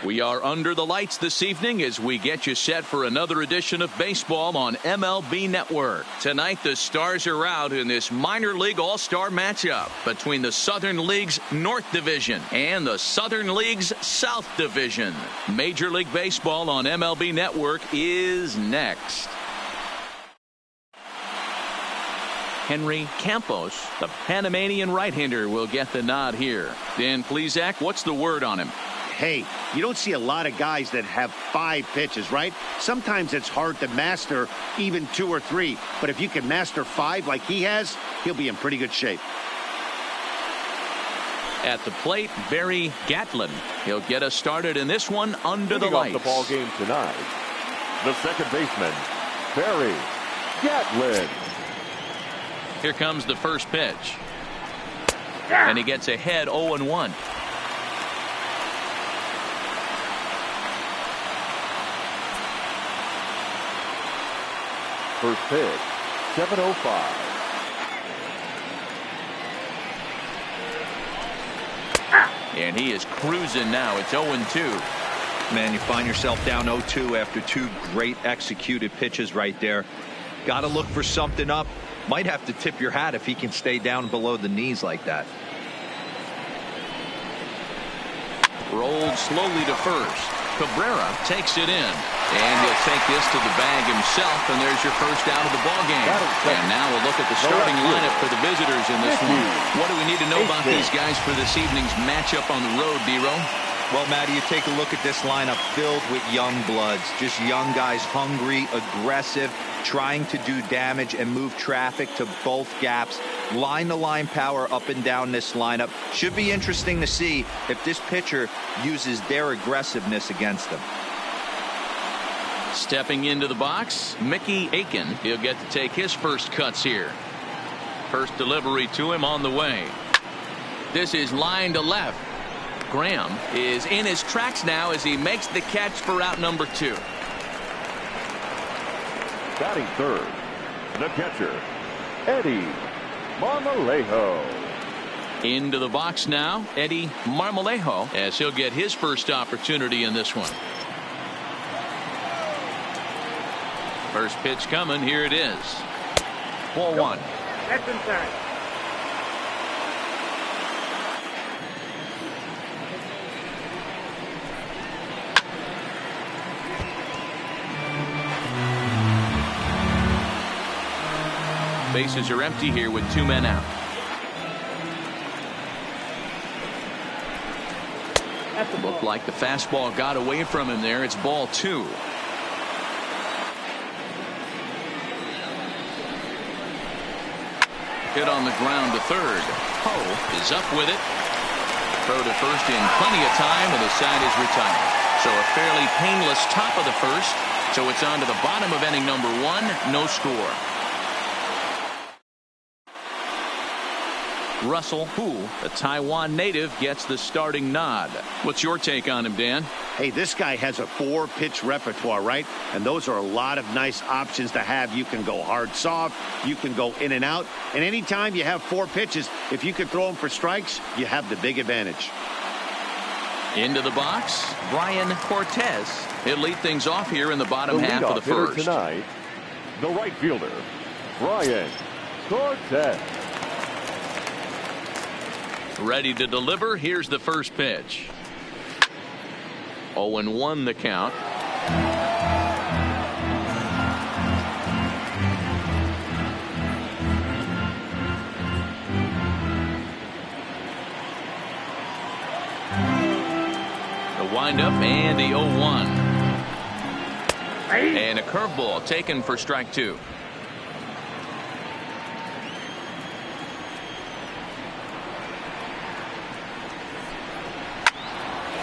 We are under the lights this evening as we get you set for another edition of baseball on MLB Network. Tonight, the Stars are out in this minor league all-star matchup between the Southern League's North Division and the Southern League's South Division. Major League Baseball on MLB Network is next. Henry Campos, the Panamanian right-hander, will get the nod here. Dan Plesac, what's the word on him? Hey, you don't see a lot of guys that have 5 pitches, right? Sometimes it's hard to master even 2 or 3. But if you can master 5 like he has, he'll be in pretty good shape. At the plate, Barry Gatlin. He'll get us started in this one under the lights. The ball game tonight, the second baseman, Barry Gatlin. Here comes the first pitch. And he gets ahead 0-1. First pitch, 7:05. And he is cruising now. It's 0-2. Man, you find yourself down 0-2 after 2 great executed pitches right there. Got to look for something up. Might have to tip your hat if he can stay down below the knees like that. Rolled slowly to first. Cabrera takes it in. And he'll take this to the bag himself, and there's your first out of the ball game. And now we'll look at the starting lineup for the visitors in this one. What do we need to know about these guys for this evening's matchup on the road, D-Row? Well, Matty, you take a look at this lineup filled with young bloods. Just young guys, hungry, aggressive, trying to do damage and move traffic to both gaps. Line-to-line power up and down this lineup. Should be interesting to see if this pitcher uses their aggressiveness against them. Stepping into the box, Mickey Aiken. He'll get to take his first cuts here. First delivery to him on the way. This is line to left. Graham is in his tracks now as he makes the catch for out number 2. Batting third, the catcher, Eddie Marmolejo. Into the box now, Eddie Marmolejo, as he'll get his first opportunity in this one. First pitch coming. Here it is. Ball 1. That's inside. Bases are empty here with 2 men out. Looked like the fastball got away from him there. It's ball 2. Hit on the ground to third. Poe is up with it. Throw to first in plenty of time, and the side is retired. So a fairly painless top of the first. So it's on to the bottom of inning number 1. No score. Russell Hu, the Taiwan native, gets the starting nod. What's your take on him, Dan? Hey, this guy has a 4-pitch repertoire, right? And those are a lot of nice options to have. You can go hard, soft. You can go in and out. And anytime you have 4 pitches, if you can throw them for strikes, you have the big advantage. Into the box, Brian Cortez. He'll lead things off here in the bottom half of the first. Tonight, the right fielder, Brian Cortez. Ready to deliver. Here's the first pitch. 0-1 the count. The windup and the 0-1. And a curveball taken for strike 2.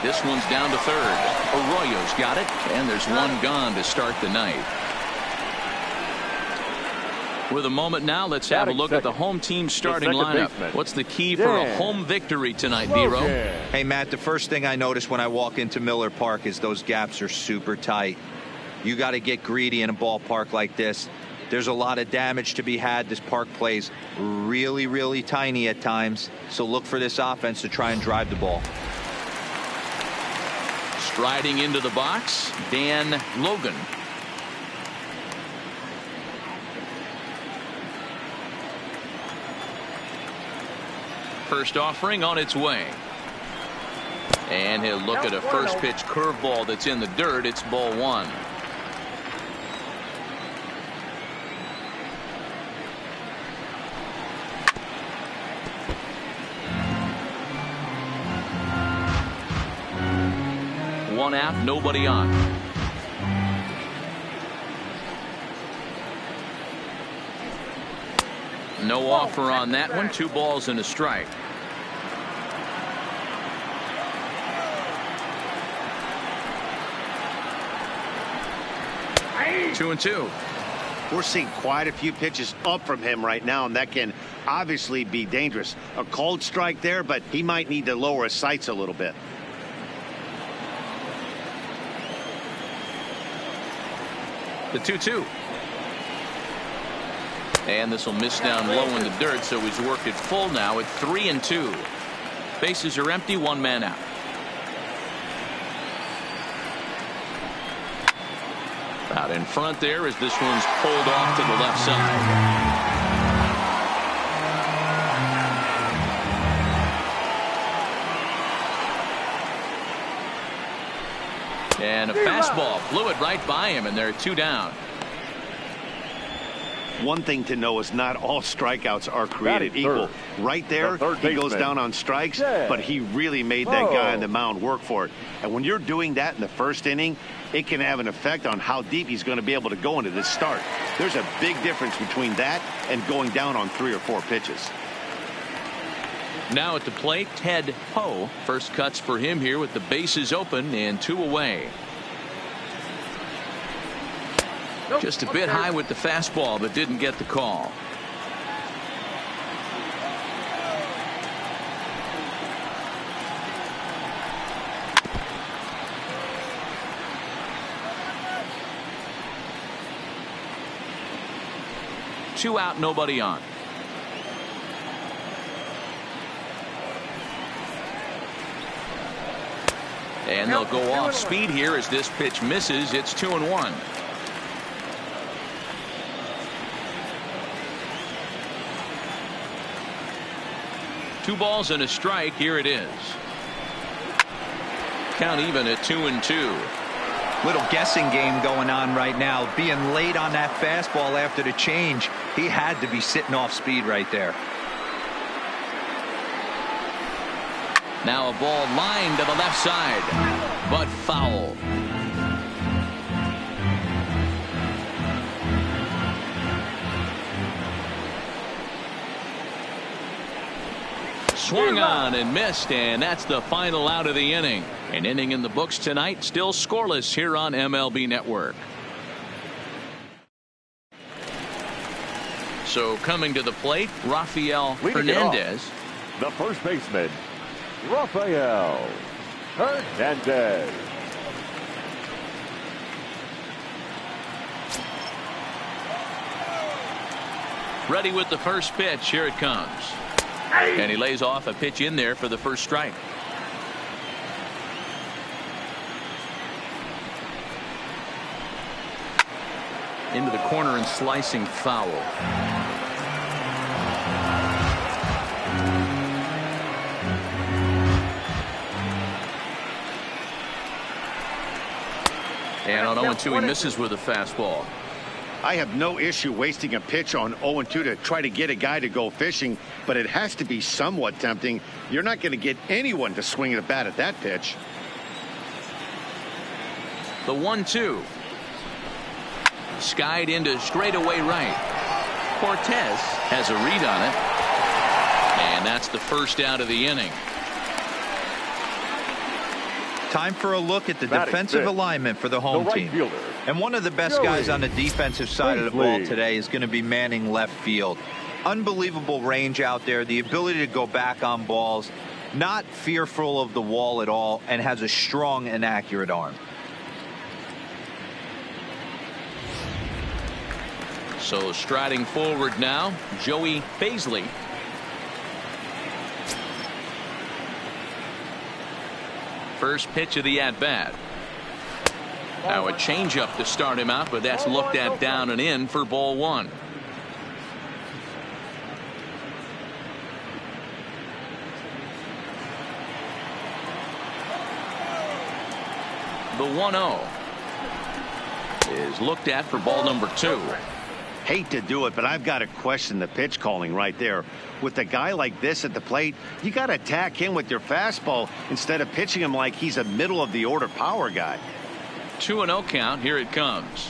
This one's down to third. Arroyo's got it, and there's one gone to start the night. With a moment now, let's have a look at the home team starting lineup. What's the key for a home victory tonight, D-Row? Hey, Matt, the first thing I notice when I walk into Miller Park is those gaps are super tight. You got to get greedy in a ballpark like this. There's a lot of damage to be had. This park plays really, really tiny at times. So look for this offense to try and drive the ball. Striding into the box, Dan Logan. First offering on its way. And he'll look at a first pitch curveball that's in the dirt. It's ball one. One out, nobody on. No offer on that one. 2 balls and a strike. Two and two. We're seeing quite a few pitches up from him right now, and that can obviously be dangerous. A cold strike there, but he might need to lower his sights a little bit. The 2-2. And this will miss down low in the dirt, so he's worked it full now at 3-2. Bases are empty, 1 man out. Out in front there as this one's pulled off to the left side. And a fastball flew it right by him, and they're 2 down. One thing to know is not all strikeouts are created equal. Right there, he goes down on strikes, but he really made that guy on the mound work for it. And when you're doing that in the first inning, it can have an effect on how deep he's going to be able to go into this start. There's a big difference between that and going down on 3 or 4 pitches. Now at the plate, Ted Poe. First cuts for him here with the bases open and 2 away. Just a bit high with the fastball, but didn't get the call. Two out, nobody on. And they'll go off speed here as this pitch misses. It's 2-1. Two balls and a strike. Here it is. Count even at 2-2. Little guessing game going on right now. Being late on that fastball after the change, he had to be sitting off speed right there. Now a ball lined to the left side, but foul. Swung on and missed, and that's the final out of the inning. An inning in the books tonight, still scoreless here on MLB Network. So coming to the plate, Rafael Hernandez. The first baseman, Rafael Hernandez. Ready with the first pitch. Here it comes. And he lays off a pitch in there for the first strike. Into the corner and slicing foul. And on 0-2 he misses with a fastball. I have no issue wasting a pitch on 0-2 to try to get a guy to go fishing, but it has to be somewhat tempting. You're not going to get anyone to swing at a bat at that pitch. The 1-2. Skied into straightaway right. Cortez has a read on it. And that's the first out of the inning. Time for a look at the defensive alignment for the home team. Fielder. And one of the best guys on the defensive side of the ball today is going to be manning left field. Unbelievable range out there, the ability to go back on balls, not fearful of the wall at all, and has a strong and accurate arm. So striding forward now, Joey Paisley. first pitch of the at-bat. Now a changeup to start him out, but that's looked at down and in for ball one. The 1-0 is looked at for ball number 2. Hate to do it, but I've got to question the pitch calling right there. With a guy like this at the plate, you got to attack him with your fastball instead of pitching him like he's a middle-of-the-order power guy. 2-0 count. Here it comes.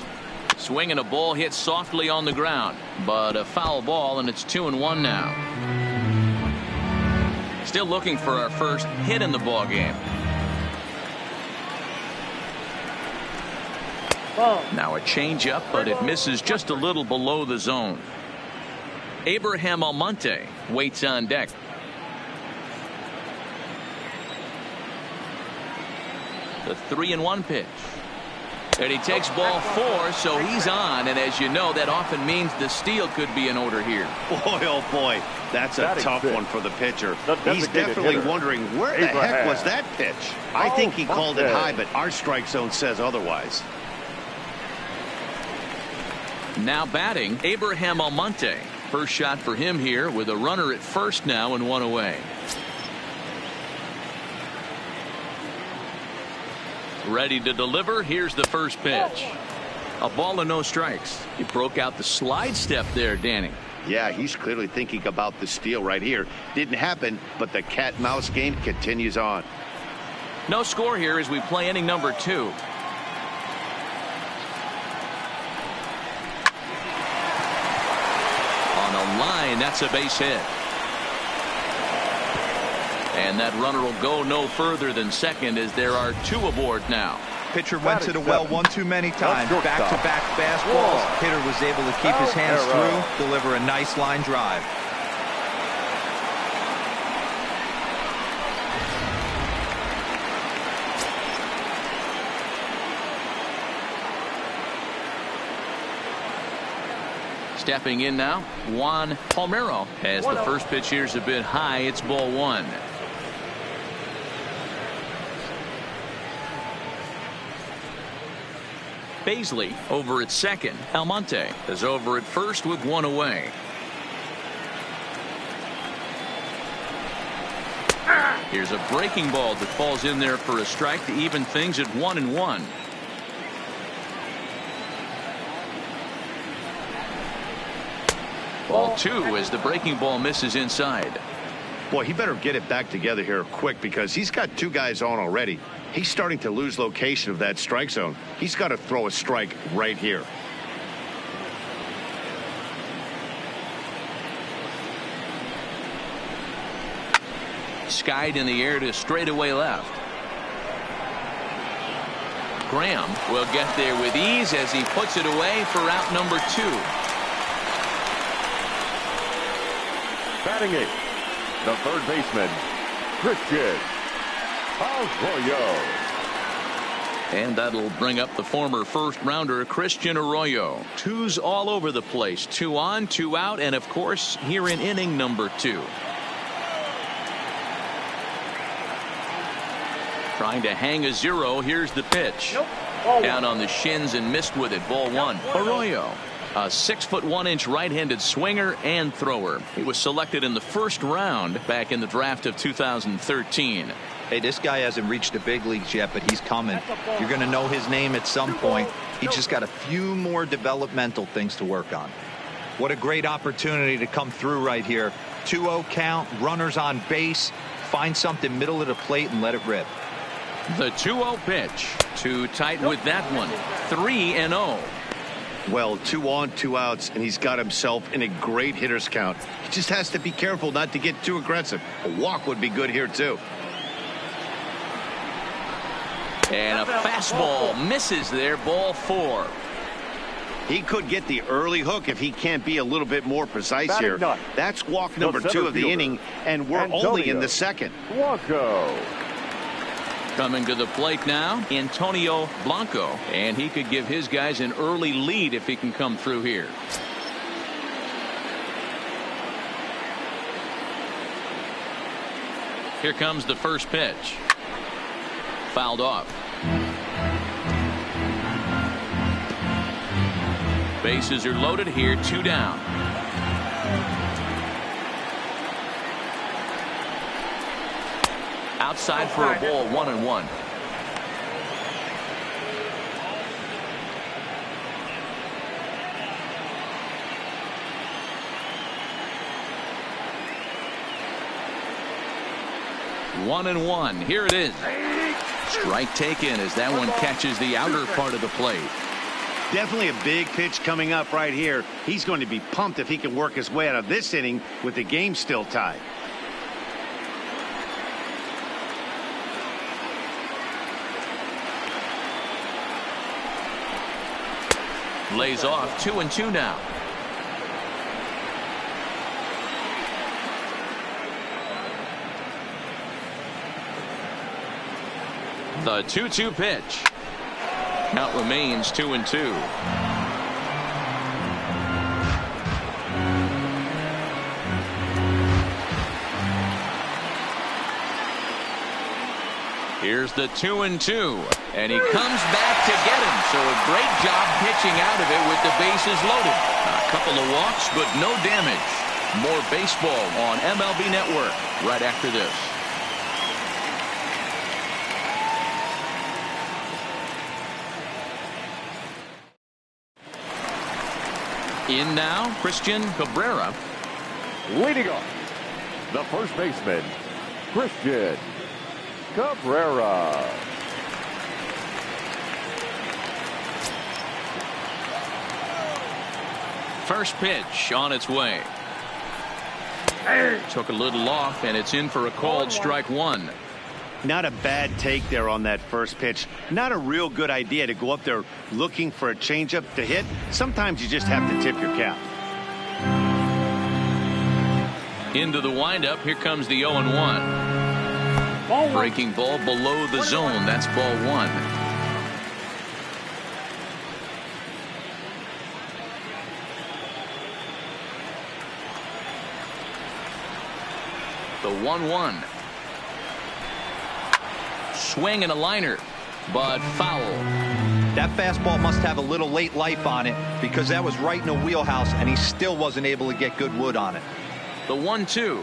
Swinging a ball hit softly on the ground, but a foul ball, and it's 2-1 now. Still looking for our first hit in the ball game. Now a changeup, but it misses just a little below the zone. Abraham Almonte waits on deck. The 3-1 pitch. And he takes ball 4, so he's on. And as you know, that often means the steal could be in order here. Boy, oh boy, that's a tough one for the pitcher. He's definitely wondering where the heck was that pitch. I think he called it high, but our strike zone says otherwise. Now batting, Abraham Almonte. First shot for him here with a runner at first now and 1 away. Ready to deliver. Here's the first pitch. A ball and no strikes. He broke out the slide step there, Danny. Yeah, he's clearly thinking about the steal right here. Didn't happen, but the cat-mouse game continues on. No score here as we play inning number 2. Line, that's a base hit. And that runner will go no further than second as there are 2 aboard now. Pitcher went to the well one too many times. Back-to-back fastballs. Hitter was able to keep his hands through, deliver a nice line drive. Stepping in now, Juan Palmeiro. As the first pitch here is a bit high, it's ball 1. Baisley over at second. Almonte is over at first with 1 away. Here's a breaking ball that falls in there for a strike to even things at 1-1. Ball 2 as the breaking ball misses inside. Boy, he better get it back together here quick because he's got 2 guys on already. He's starting to lose location of that strike zone. He's got to throw a strike right here. Skied in the air to straightaway left. Graham will get there with ease as he puts it away for out number 2. Batting 8th, the third baseman, Christian Arroyo. And that'll bring up the former first-rounder Christian Arroyo. 2s all over the place. 2 on, 2 out, and of course here in inning number 2. Trying to hang a 0. Here's the pitch. Down on the shins and missed with it. Ball 1. Arroyo, a 6'1" right-handed swinger and thrower. He was selected in the first round back in the draft of 2013. Hey, this guy hasn't reached the big leagues yet, but he's coming. You're going to know his name at some point. He's just got a few more developmental things to work on. What a great opportunity to come through right here. 2-0 count, runners on base. Find something middle of the plate and let it rip. The 2-0 pitch. Too tight with that one. 3-0. Well, 2 on, 2 outs, and he's got himself in a great hitter's count. He just has to be careful not to get too aggressive. A walk would be good here, too. And a fastball misses there. Ball 4. He could get the early hook if he can't be a little bit more precise here. That's walk number 2 of the inning, and we're only in the second. Blanco. Coming to the plate now, Antonio Blanco, and he could give his guys an early lead if he can come through here. Here comes the first pitch. fouled off. Bases are loaded here, 2 down. Outside for a ball, 1-1. One and one. Here it is. Strike taken as that one catches the outer part of the plate. Definitely a big pitch coming up right here. He's going to be pumped if he can work his way out of this inning with the game still tied. Lays off 2-2 now. The 2-2 pitch. Count remains 2-2. Here's the 2-2, and he comes back to get him. So a great job pitching out of it with the bases loaded. A couple of walks, but no damage. More baseball on MLB Network right after this. In now, Christian Cabrera. Leading off, the first baseman, Christian Cabrera. First pitch on its way. Took a little off, and it's in for a called strike one. Not a bad take there on that first pitch. Not a real good idea to go up there looking for a changeup to hit. Sometimes you just have to tip your cap. Into the windup. Here comes the 0-1. Breaking ball below the zone. That's ball one. The 1-1. Swing and a liner, but foul. That fastball must have a little late life on it because that was right in the wheelhouse and he still wasn't able to get good wood on it. The 1-2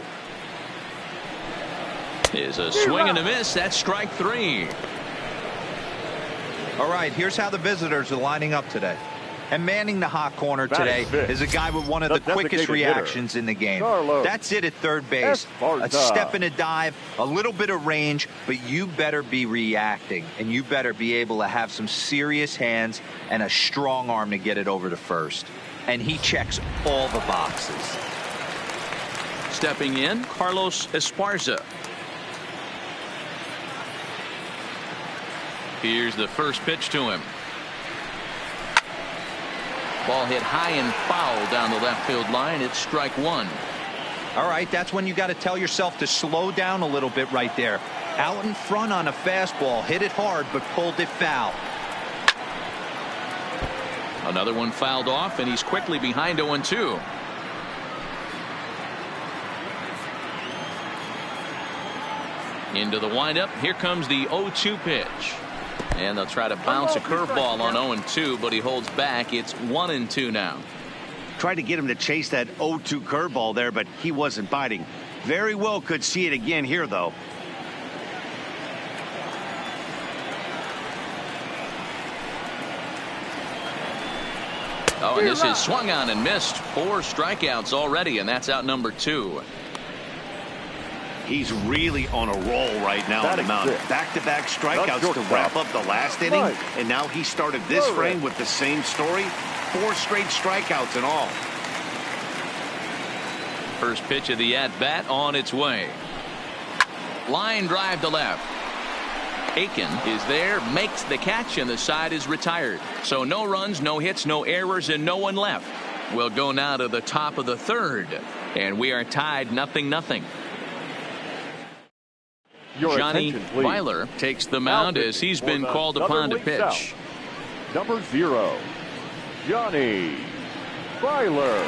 is a swing and a miss. That's strike three. All right, here's how the visitors are lining up today. And manning the hot corner today is a guy with one of the quickest reactions in the game. That's it at third base. A step and a dive, a little bit of range, but you better be reacting, and you better be able to have some serious hands and a strong arm to get it over to first. And he checks all the boxes. Stepping in, Carlos Esparza. Here's the first pitch to him. Ball hit high and foul down the left field line. It's strike one. All right, that's when you got to tell yourself to slow down a little bit right there. Out in front on a fastball, hit it hard, but pulled it foul. Another one fouled off, and he's quickly behind 0-2. Into the windup. Here comes the 0-2 pitch. And they'll try to bounce a curveball on 0-2, but he holds back. It's 1-2 now. Tried to get him to chase that 0-2 curveball there, but he wasn't biting. Very well could see it again here, though. Oh, and this is swung on and missed. 4 strikeouts already, and that's out number 2. He's really on a roll right now on the mound. Back-to-back strikeouts to wrap up the last inning, and now he started this frame with the same story. 4 straight strikeouts in all. First pitch of the at-bat on its way. Line drive to left. Aiken is there, makes the catch, and the side is retired. So no runs, no hits, no errors, and no one left. We'll go now to the top of the third, and we are tied 0-0. Johnny Weiler takes the mound as he's been called upon to pitch. Number 0, Johnny Weiler.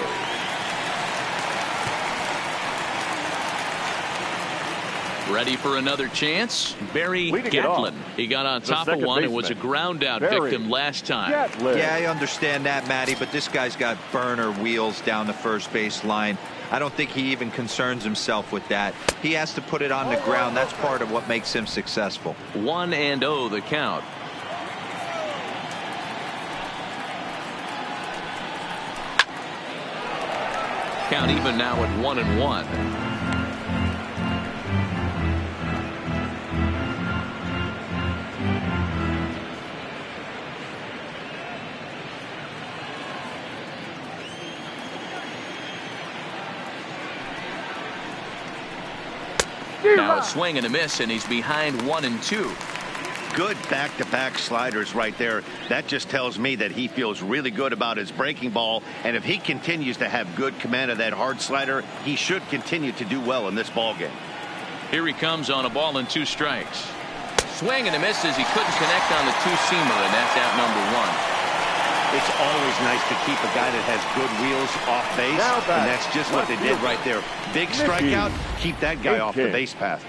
Ready for another chance? Barry Gatlin. He got on top of one and was a ground out victim last time. Yeah, I understand that, Matty, but this guy's got burner wheels down the first base line. I don't think he even concerns himself with that. He has to put it on the ground. That's part of what makes him successful. 1-0 the count. Count even now at 1-1. Now a swing and a miss, and he's behind 1-2. Good back-to-back sliders right there. That just tells me that he feels really good about his breaking ball, and if he continues to have good command of that hard slider, he should continue to do well in this ball game. Here he comes on a ball and 2 strikes. Swing and a miss as he couldn't connect on the two-seamer, and that's out number 1. It's always nice to keep a guy that has good wheels off base, and that's just what they did right there. Big strikeout, keep that guy off the base path.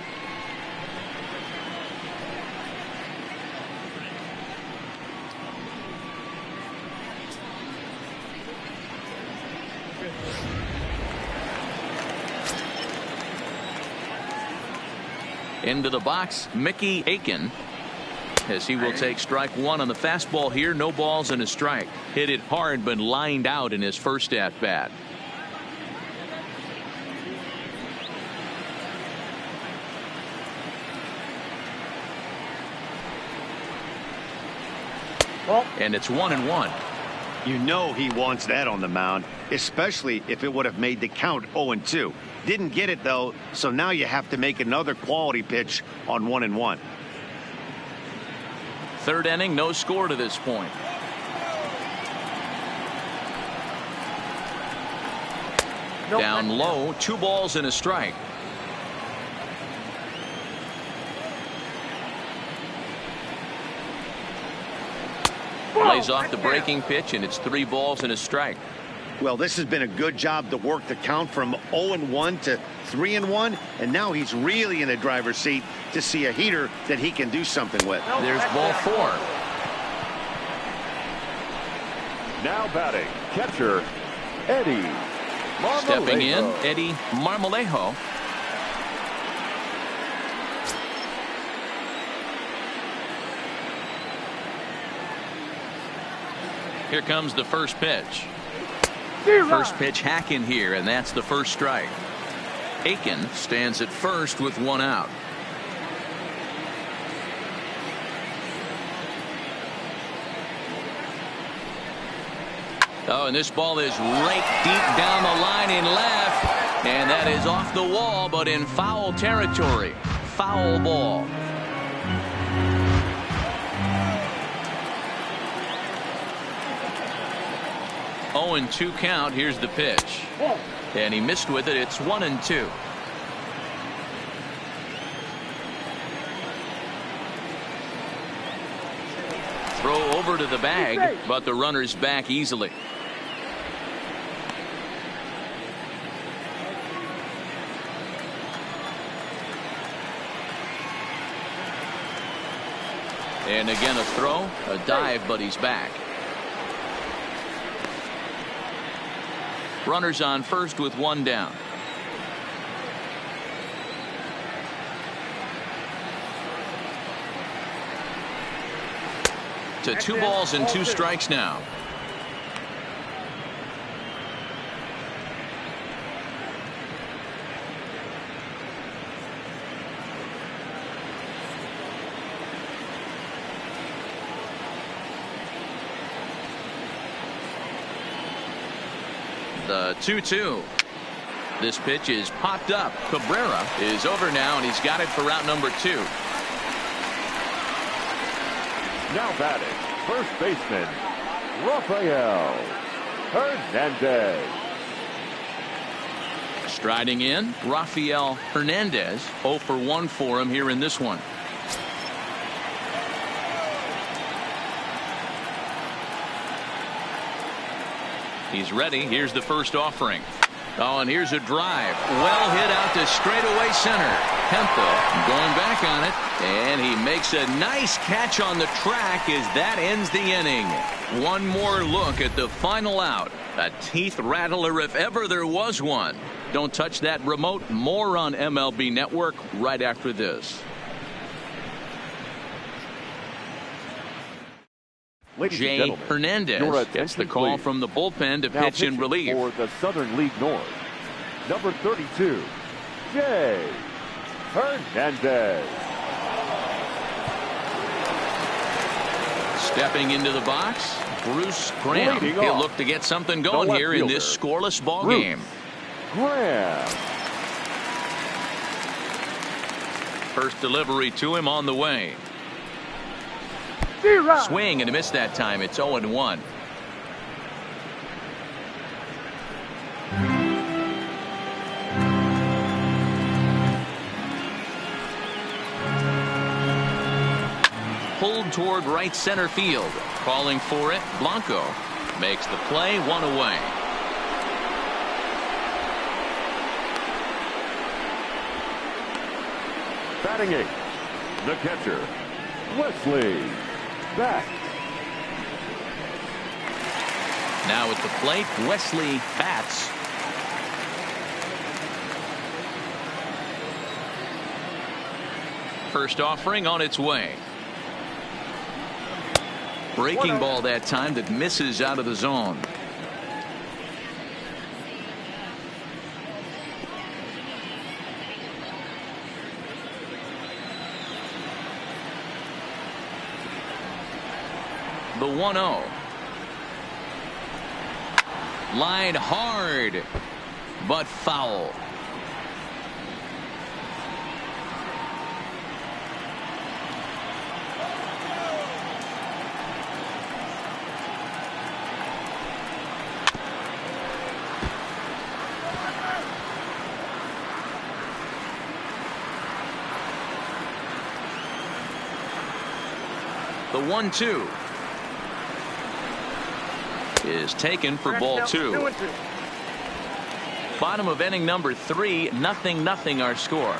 Into the box, Mickey Aiken, as he will take strike 1 on the fastball here. No balls and a strike. Hit it hard but lined out in his first at bat. And it's 1-1. You know he wants that on the mound, especially if it would have made the count 0-2. Didn't get it though, so now you have to make another quality pitch on 1-1. Third inning, no score to this point. Down low, 2 balls and a strike. Lays off the breaking pitch, and it's 3 balls and a strike. Well, this has been a good job to work the count from 0-1 to 3-1, and now he's really in the driver's seat to see a heater that he can do something with. There's ball 4. Now batting, catcher, Eddie Marmolejo. Stepping in, Eddie Marmolejo. Here comes the first pitch. First pitch hack in here, and that's the first strike. Aiken stands at first with 1 out. Oh, and this ball is raked deep down the line in left, and that is off the wall, but in foul territory. Foul ball. Oh, and 2 count. Here's the pitch, and he missed with it. It's 1-2. Throw over to the bag, but the runner's back easily. And again a throw, a dive, but he's back. Runners on first with 1 down. To 2 balls and 2 strikes now. The 2-2. This pitch is popped up. Cabrera is over now, and he's got it for route number 2. Now batting, first baseman, Rafael Hernandez. Striding in, Rafael Hernandez. 0 for 1 for him here in this one. He's ready. Here's the first offering. Oh, and here's a drive. Well hit out to straightaway center. Hemphill going back on it, and he makes a nice catch on the track as that ends the inning. One more look at the final out. A teeth rattler if ever there was one. Don't touch that remote. More on MLB Network right after this. Ladies and Jay gentlemen, Hernandez your gets attention, the call please. from the bullpen to Now pitch in pitching relief. for the Southern League North, number 32, Jay Hernandez. Stepping into the box, Bruce Graham. Leading He'll off, look to get something going left here in this fielder, scoreless ball Bruce game. Graham. First delivery to him on the way. Swing and a miss that time. It's 0-1. Pulled toward right center field. Calling for it, Blanco makes the play, one away. Batting eighth, the catcher, Wesley Batts. Now at the plate, Wesley Batts. First offering on its way. Breaking ball that time that misses out of the zone. The 1-0. Line hard, but foul. The 1-2 is taken for ball two. Bottom of inning number 3, 0-0 our score.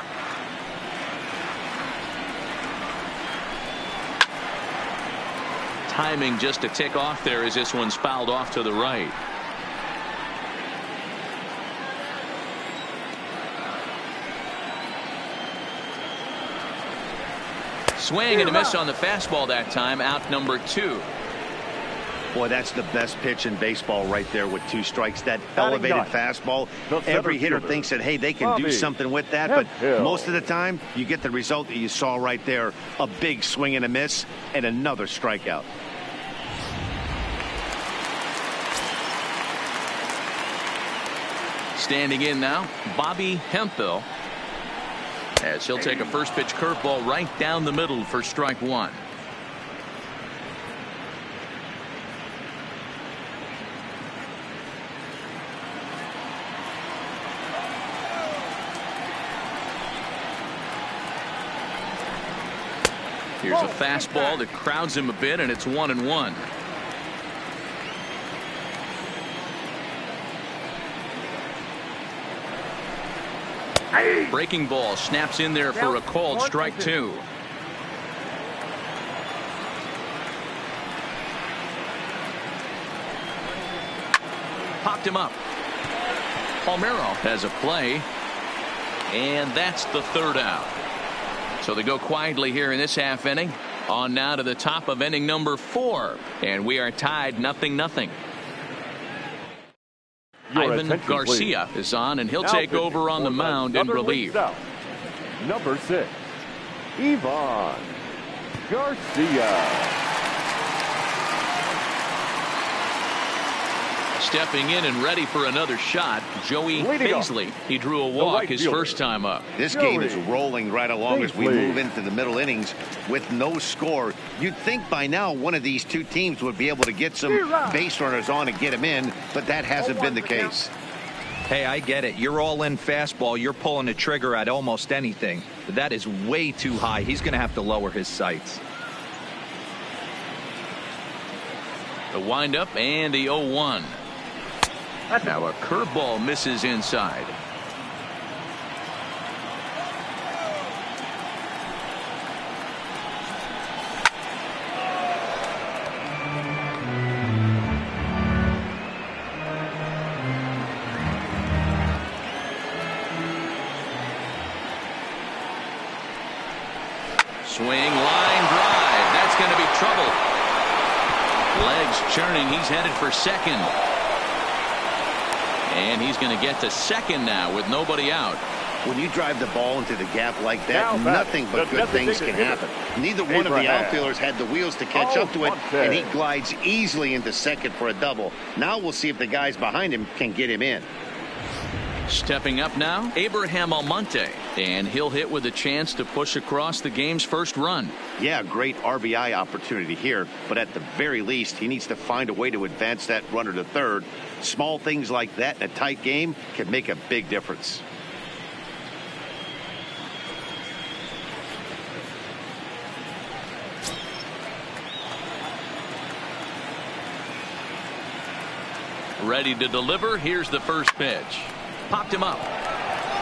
Timing just a tick off there as this one's fouled off to the right. Swing and a miss on the fastball that time. Out number 2. Boy, that's the best pitch in baseball right there with 2 strikes. That Batting elevated ninth, fastball. the Every center hitter fielder, thinks that, hey, they can do Bobby something with that. But Hemphill. most of the time, you get the result that you saw right there. A big swing and a miss and another strikeout. Standing in now, Bobby Hemphill, as he'll take a first pitch curveball right down the middle for strike 1. Here's a fastball that crowds him a bit, and it's 1-1. Breaking ball snaps in there for a called strike 2. Popped him up. Palmeiro has a play, and that's the 3rd out. So they go quietly here in this half inning. On now to the top of inning number 4, and we are tied 0-0. Your Ivan attention, Garcia please. is on, and he'll Now take pitching over on for the mound in Southern League relief. South, number 6, Ivan Garcia. Stepping in and ready for another shot, Joey Leading off, Paisley. He drew a walk right his fielder, first time up. This Joey game is rolling right along as we Paisley. move into the middle innings with no score. You'd think by now one of these 2 teams would be able to get some base runners on and get them in, but that hasn't been the case. Hey, I get it. You're all in fastball. You're pulling the trigger at almost anything. But that is way too high. He's going to have to lower his sights. The windup and the 0-1. Now a curveball misses inside. Swing, line drive. That's going to be trouble. Legs churning. He's headed for second. And he's going to get to second now with nobody out. When you drive the ball into the gap like that, nothing but good things can happen. Neither one of the outfielders had the wheels to catch up to it, and he glides easily into second for a double. Now we'll see if the guys behind him can get him in. Stepping up now, Abraham Almonte, and he'll hit with a chance to push across the game's first run. Yeah, great RBI opportunity here, but at the very least, he needs to find a way to advance that runner to third. Small things like that in a tight game can make a big difference. Ready to deliver. Here's the first pitch. Popped him up.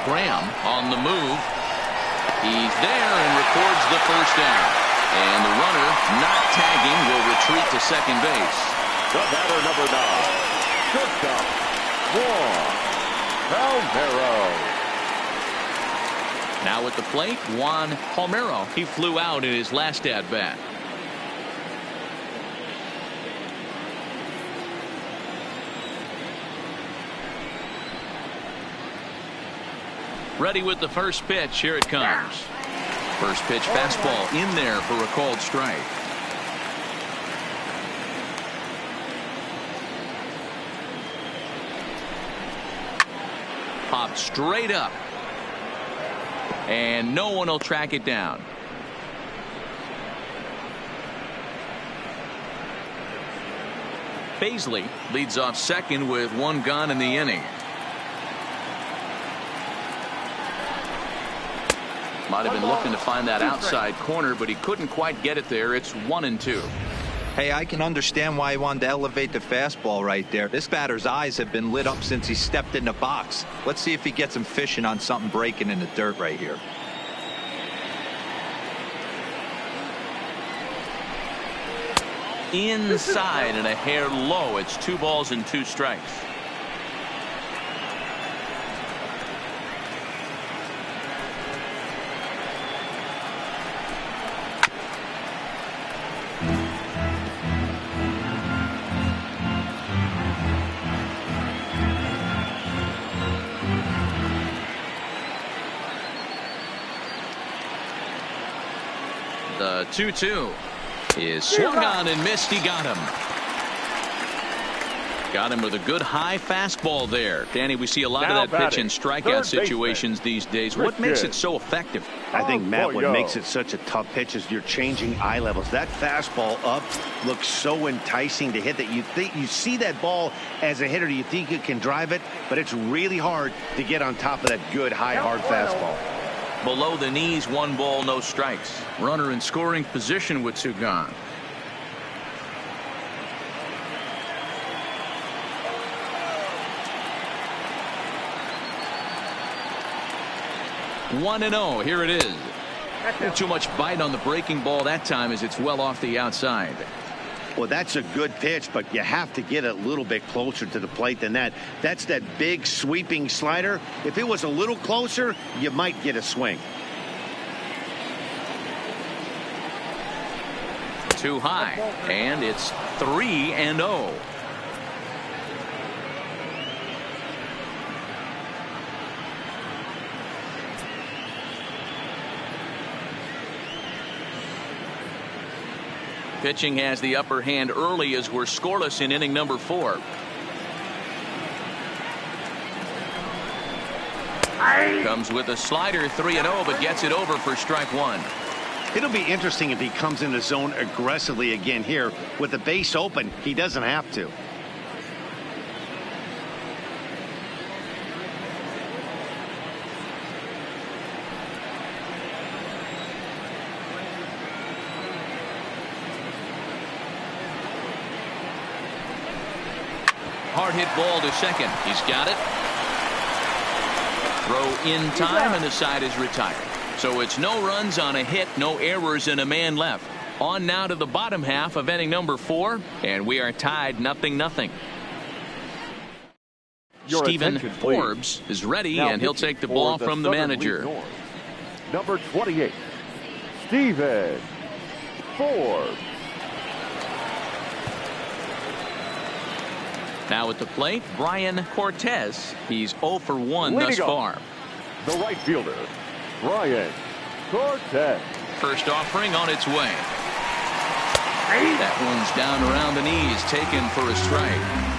Graham on the move. He's there and records the first down. And the runner, not tagging, will retreat to second base. The batter, number 9. Shortstop, Juan Palmeiro. Now at the plate, Juan Palmeiro. He flew out in his last at-bat. Ready with the first pitch. Here it comes. First pitch fastball in there for a called strike. Popped straight up. And no one will track it down. Paisley leads off second with one gone in the inning. Might have been looking to find that outside corner, but he couldn't quite get it there. It's 1-2. Hey, I can understand why he wanted to elevate the fastball right there. This batter's eyes have been lit up since he stepped in the box. Let's see if he gets him fishing on something breaking in the dirt right here. Inside and a hair low. It's 2 balls and 2 strikes. The 2-2 is swung on and missed. He got him. Got him with a good high fastball there. Danny, we see a lot of that pitch in strikeout situations these days. What makes it so effective? I think, Matt, what makes it such a tough pitch is you're changing eye levels. That fastball up looks so enticing to hit that you see that ball as a hitter, you think you can drive it, but it's really hard to get on top of that good high hard fastball. Below the knees, 1 ball, no strikes. Runner in scoring position with 2 gone. One and 0. Here it is. Not too much bite on the breaking ball that time as it's well off the outside. Well, that's a good pitch, but you have to get a little bit closer to the plate than that. That's that big sweeping slider. If it was a little closer, you might get a swing. Too high, and it's 3-0. Pitching has the upper hand early as we're scoreless in inning number 4. Comes with a slider, 3-0, but gets it over for strike 1. It'll be interesting if he comes in the zone aggressively again here. With the base open, he doesn't have to. Hard hit ball to second. He's got it. Throw in time, and the side is retired. So it's no runs on a hit, no errors, and a man left. On now to the bottom half of inning number 4, and we are tied 0-0. Stephen Forbes is ready, and he'll take the ball from the manager. Number 28, Steven Forbes. Now at the plate, Brian Cortez. He's 0 for 1 thus far. The right fielder, Brian Cortez. First offering on its way. That one's down around the knees, taken for a strike.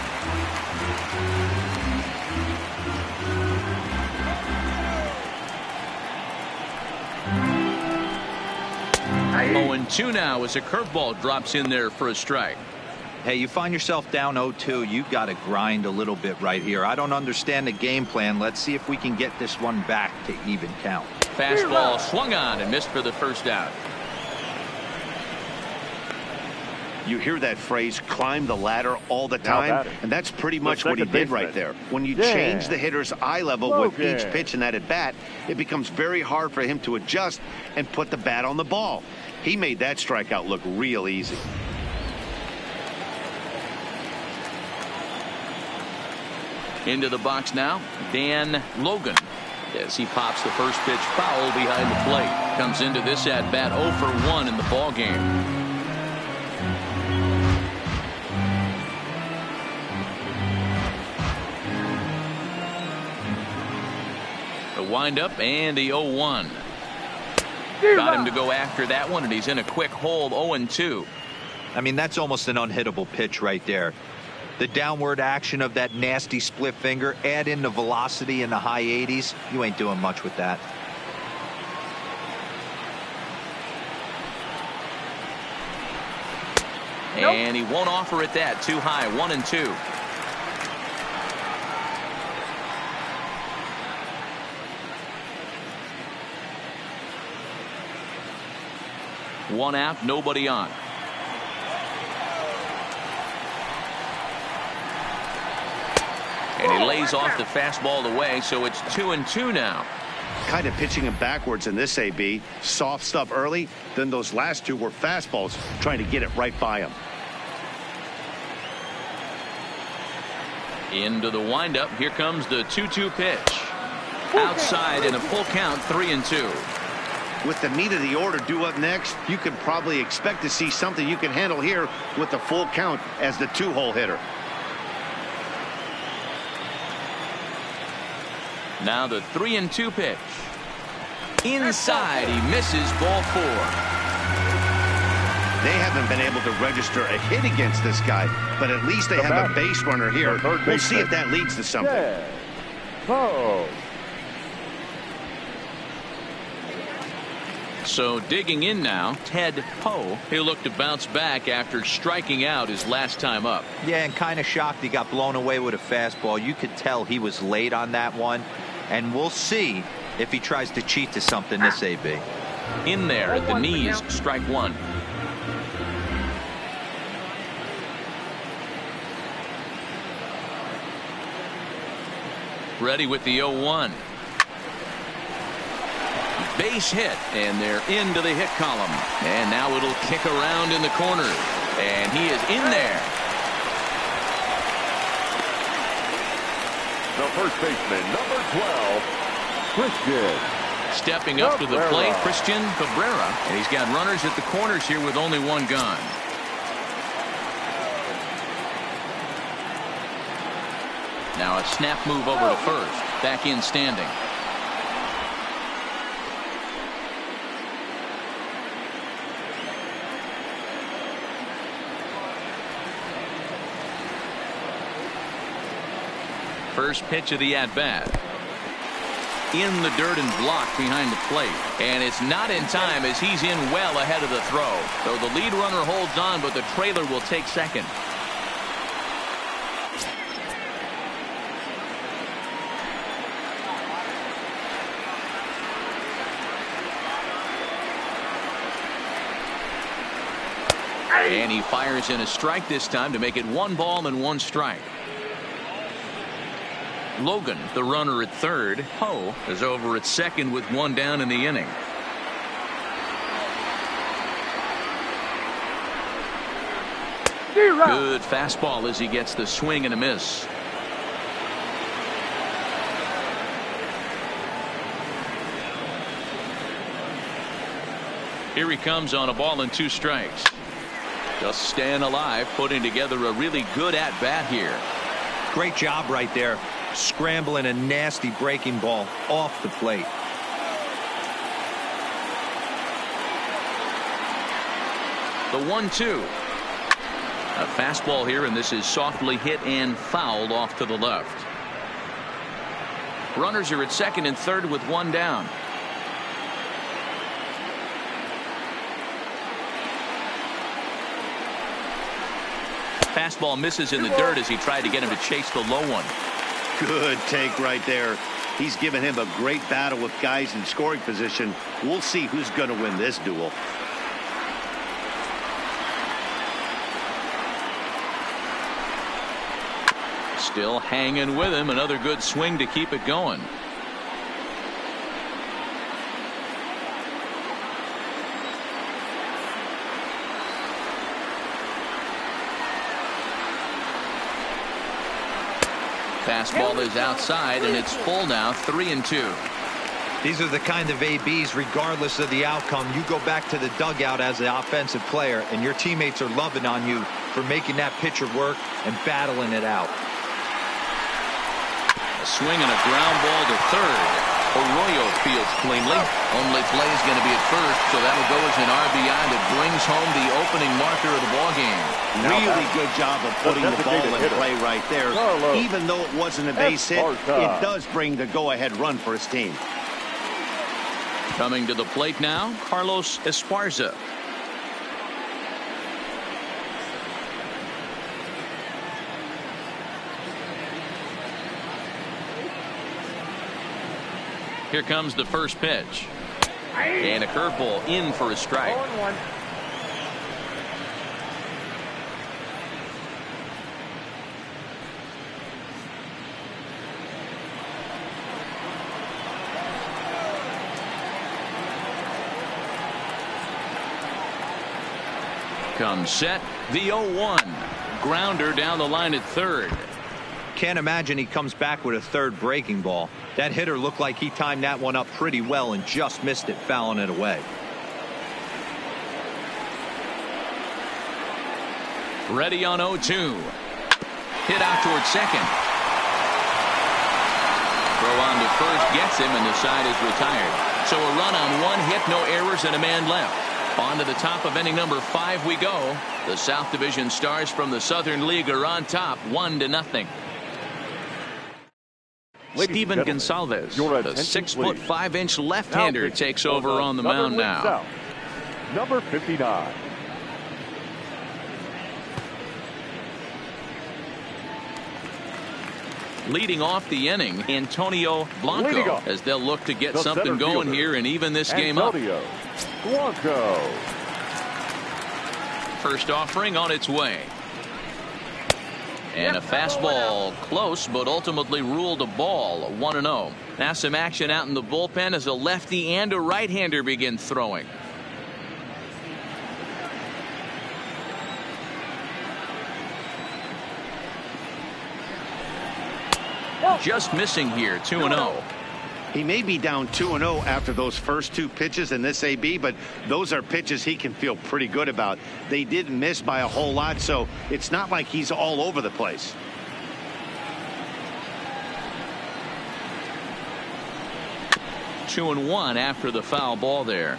Oh, and 2 now as a curveball drops in there for a strike. Hey, you find yourself down 0-2, you got to grind a little bit right here. I don't understand the game plan. Let's see if we can get this one back to even count. Fastball swung on and missed for the first out. You hear that phrase, climb the ladder, all the time, and that's pretty much what he did right there. When you change the hitter's eye level with each pitch in that at bat, it becomes very hard for him to adjust and put the bat on the ball. He made that strikeout look real easy. Into the box now, Dan Logan. As he pops the first pitch foul behind the plate. Comes into this at bat 0 for 1 in the ball game. The windup and the 0-1. Got him to go after that one, and he's in a quick hold 0-2. I mean, that's almost an unhittable pitch right there. The downward action of that nasty split finger, add in the velocity in the high 80s, you ain't doing much with that. And he won't offer it that. Too high. 1-2. One out, nobody on. And he lays off the fastball away, so it's 2-2 now. Kind of pitching him backwards in this AB. Soft stuff early, then those last two were fastballs, trying to get it right by him. Into the windup. Here comes the 2-2 pitch. Outside in a full count, 3-2. With the meat of the order due up next, you can probably expect to see something you can handle here with the full count as the 2-hole hitter. Now the 3-2 pitch. Inside, he misses, ball 4. They haven't been able to register a hit against this guy, but at least they have a base runner here. We'll see if that leads to something. So digging in now, Ted Poe. He'll look to bounce back after striking out his last time up. Yeah, and kind of shocked he got blown away with a fastball. You could tell he was late on that one. And we'll see if he tries to cheat to something this AB. In there at the knees, strike 1. Ready with the 0-1. Base hit, and they're into the hit column. And now it'll kick around in the corner. And he is in there. The first baseman, number 12, Christian. Stepping up to the plate, Christian Cabrera. And he's got runners at the corners here with only one gone. Now a snap move over to first. Back in standing. First pitch of the at-bat. In the dirt and blocked behind the plate. And it's not in time as he's in well ahead of the throw. So the lead runner holds on, but the trailer will take second. And he fires in a strike this time to make it 1 ball and 1 strike. Logan, the runner at third. Poe is over at second with 1 down in the inning. Good fastball as he gets the swing and a miss. Here he comes on a ball and 2 strikes. Just staying alive, putting together a really good at-bat here. Great job right there, scrambling a nasty breaking ball off the plate. The 1-2. A fastball here, and this is softly hit and fouled off to the left. Runners are at second and third with 1 down. Fastball misses in the dirt as he tried to get him to chase the low one. Good take right there. He's given him a great battle with guys in scoring position. We'll see who's going to win this duel. Still hanging with him. Another good swing to keep it going. Fastball is outside, and it's full now, 3-2. These are the kind of ABs, regardless of the outcome. You go back to the dugout as an offensive player, and your teammates are loving on you for making that pitcher work and battling it out. A swing and a ground ball to third. Arroyo fields cleanly. Only play is going to be at first, so that'll go as an RBI that brings home the opening marker of the ballgame. Really good job of putting the ball in play right there. Even though it wasn't a base hit, it does bring the go-ahead run for his team. Coming to the plate now, Carlos Esparza. Here comes the first pitch. And a curveball in for a strike. Comes set. The 0-1. Grounder down the line at third. Can't imagine he comes back with a third breaking ball. That hitter looked like he timed that one up pretty well and just missed it, fouling it away. Ready on 0-2. Hit out towards second. Throw on to first gets him, and the side is retired. So a run on 1 hit, no errors, and a man left. On to the top of inning number 5 we go. The South Division Stars from the Southern League are on top, 1-0. Steven Gonsalves, the 6'5" left-hander, takes over on the mound now. South, number 59. Leading off the inning, Antonio Blanco, as they'll look to get something going here and even this game up. Blanco. First offering on its way. And a fastball close, but ultimately ruled a ball, 1-0. Now some action out in the bullpen as a lefty and a right-hander begin throwing. Just missing here, 2-0. He may be down 2-0 after those first 2 pitches in this AB, but those are pitches he can feel pretty good about. They didn't miss by a whole lot, so it's not like he's all over the place. Two and 1 after the foul ball there.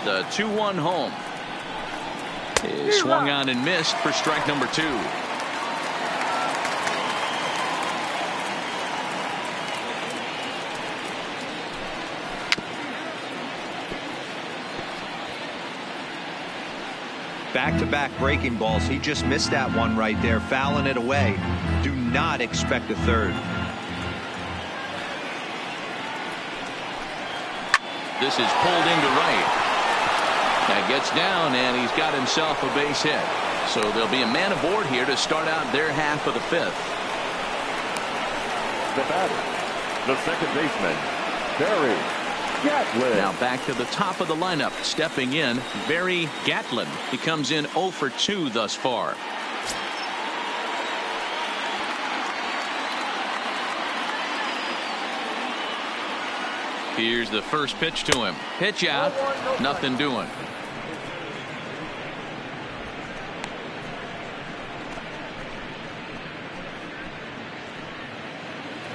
The 2-1 home is swung on and missed for strike number 2. Back-to-back breaking balls. He just missed that one right there, fouling it away. Do not expect a third. This is pulled into right. That gets down, and he's got himself a base hit. So there'll be a man aboard here to start out their half of the 5th. The batter, the second baseman, Barry Gatlin. Now back to the top of the lineup. Stepping in, Barry Gatlin. He comes in 0 for 2 thus far. Here's the first pitch to him. Pitch out. Nothing doing.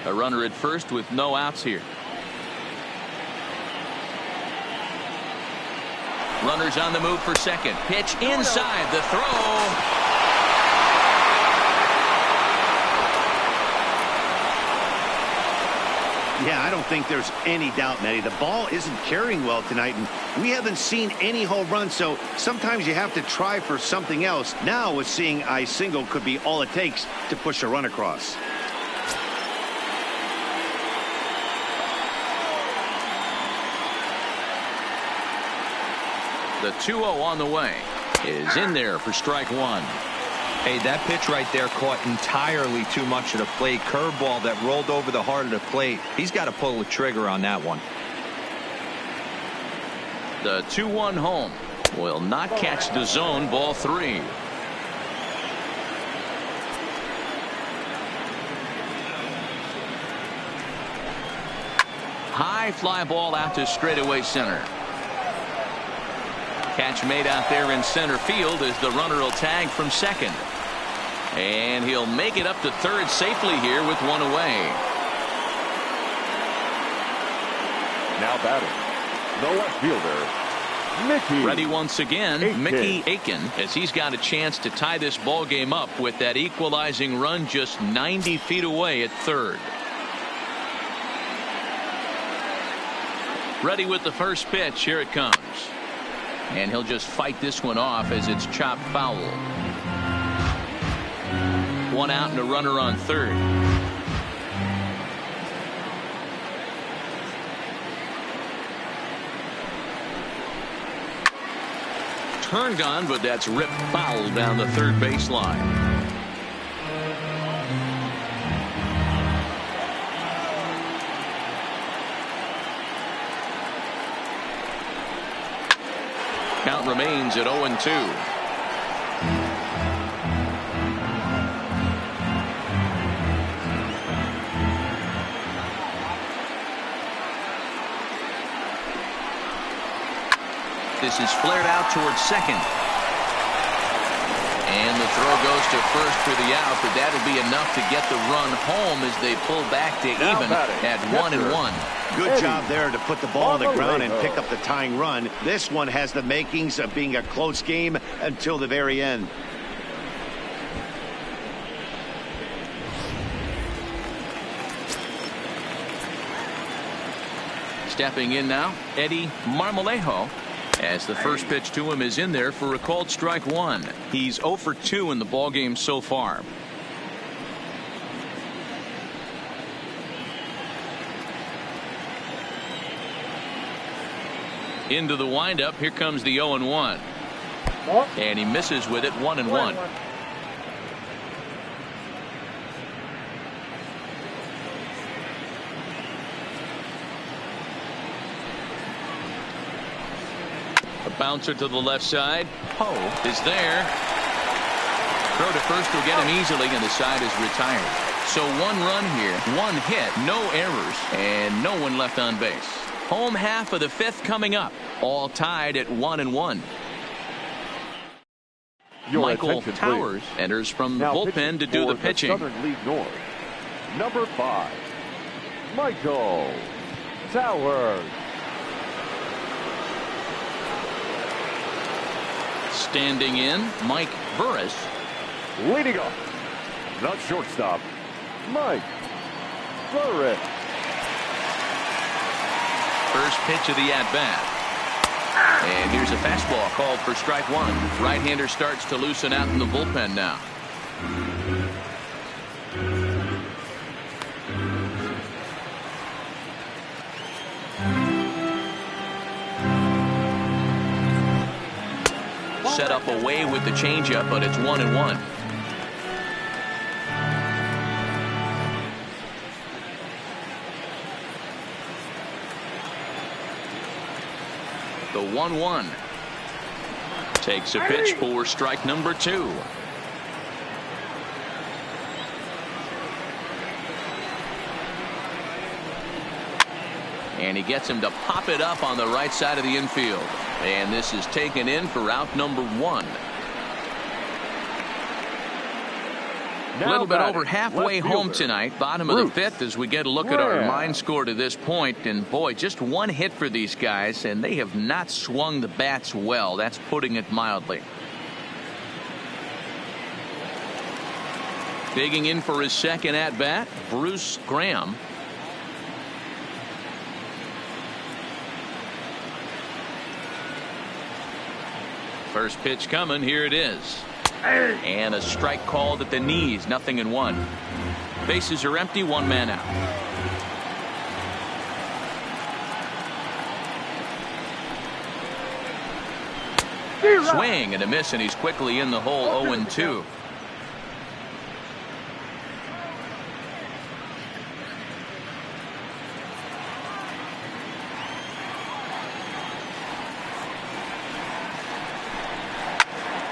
A runner at first with no outs here. Runners on the move for second. Pitch inside. The throw. Yeah, I don't think there's any doubt, Matty. The ball isn't carrying well tonight, and we haven't seen any home runs, so sometimes you have to try for something else. Now, with seeing a single could be all it takes to push a run across. The 2-0 on the way is in there for strike one. Hey, that pitch right there caught entirely too much of the plate. Curveball that rolled over the heart of the plate. He's got to pull the trigger on that one. The 2-1 home will not catch the zone. Ball three. High fly ball out to straightaway center. Catch made out there in center field as the runner will tag from second. And he'll make it up to third safely here with one away. Now batting, the left fielder, Mickey. Ready once again, Mickey Aiken, as he's got a chance to tie this ball game up with that equalizing run just 90 feet away at third. Ready with the first pitch. Here it comes. And he'll just fight this one off as it's chopped foul. One out and a runner on third. Turned on, but that's ripped foul down the third baseline. Count remains at 0-2. This is flared out towards second. And the throw goes to first for the out, but that'll be enough to get the run home as they pull back to even at 1-1. Good job there to put the ball on the ground and pick up the tying run. This one has the makings of being a close game until the very end. Stepping in now, Eddie Marmolejo, as the first pitch to him is in there for a called strike one. He's 0 for 2 in the ballgame so far. Into the windup. Here comes the 0-1. And he misses with it. 1-1. A bouncer to the left side. Poe is there. Throw to first will get him easily, and the side is retired. So one run here, one hit, no errors, and no one left on base. Home half of the fifth coming up. All tied at 1-1. Michael Towers enters from the bullpen to do the pitching. Southern League North, number 5, Michael Towers. Standing in, Mike Burris. Leading off, the shortstop, Mike Burris. First pitch of the at-bat. And here's a fastball called for strike one. Right-hander starts to loosen out in the bullpen now. Set up away with the changeup, but it's 1-1. The 1-1 takes a pitch for strike number 2. And he gets him to pop it up on the right side of the infield. And this is taken in for out number 1. A little bit over halfway home tonight, bottom of the 5th, as we get a look at our line score to this point. And boy, just one hit for these guys, and they have not swung the bats well. That's putting it mildly. Digging in for his second at bat, Bruce Graham. First pitch coming. Here it is. And a strike called at the knees. 0-1. Bases are empty. 1 man out. Swing and a miss, and he's quickly in the hole. 0-2.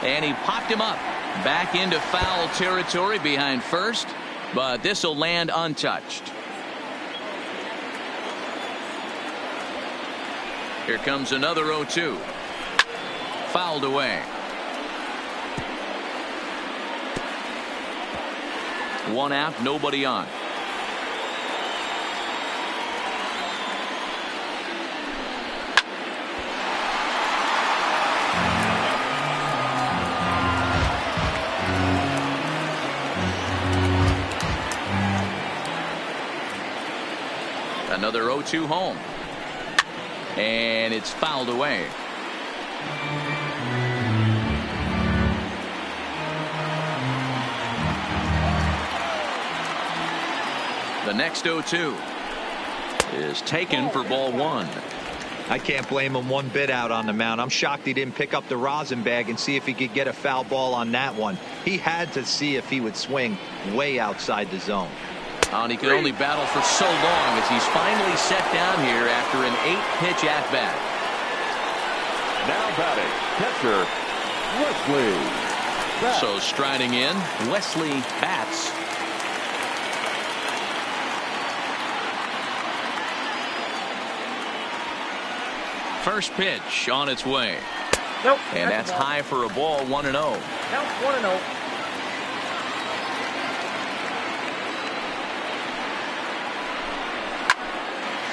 And he popped him up back into foul territory behind first, but this will land untouched. Here comes another 0-2. Fouled away. 1 out, nobody on. Another 0-2 home. And it's fouled away. The next 0-2 is taken for ball 1. I can't blame him one bit out on the mound. I'm shocked he didn't pick up the rosin bag and see if he could get a foul ball on that one. He had to see if he would swing way outside the zone. And he could only battle for so long as he's finally set down here after an 8-pitch at-bat. Now batting, catcher, Wesley Batts. So striding in, Wesley Batts. First pitch on its way. Nope. And that's high for a ball. 1-0. Nope, 1-0.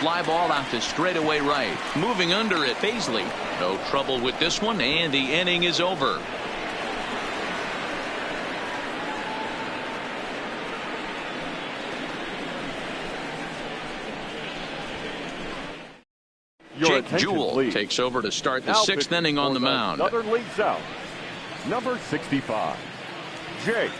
Fly ball out to straightaway right. Moving under it, Paisley. No trouble with this one, and the inning is over. Jake Jewell takes over to start the 6th inning on the mound. Southern League South, number 65, Jake.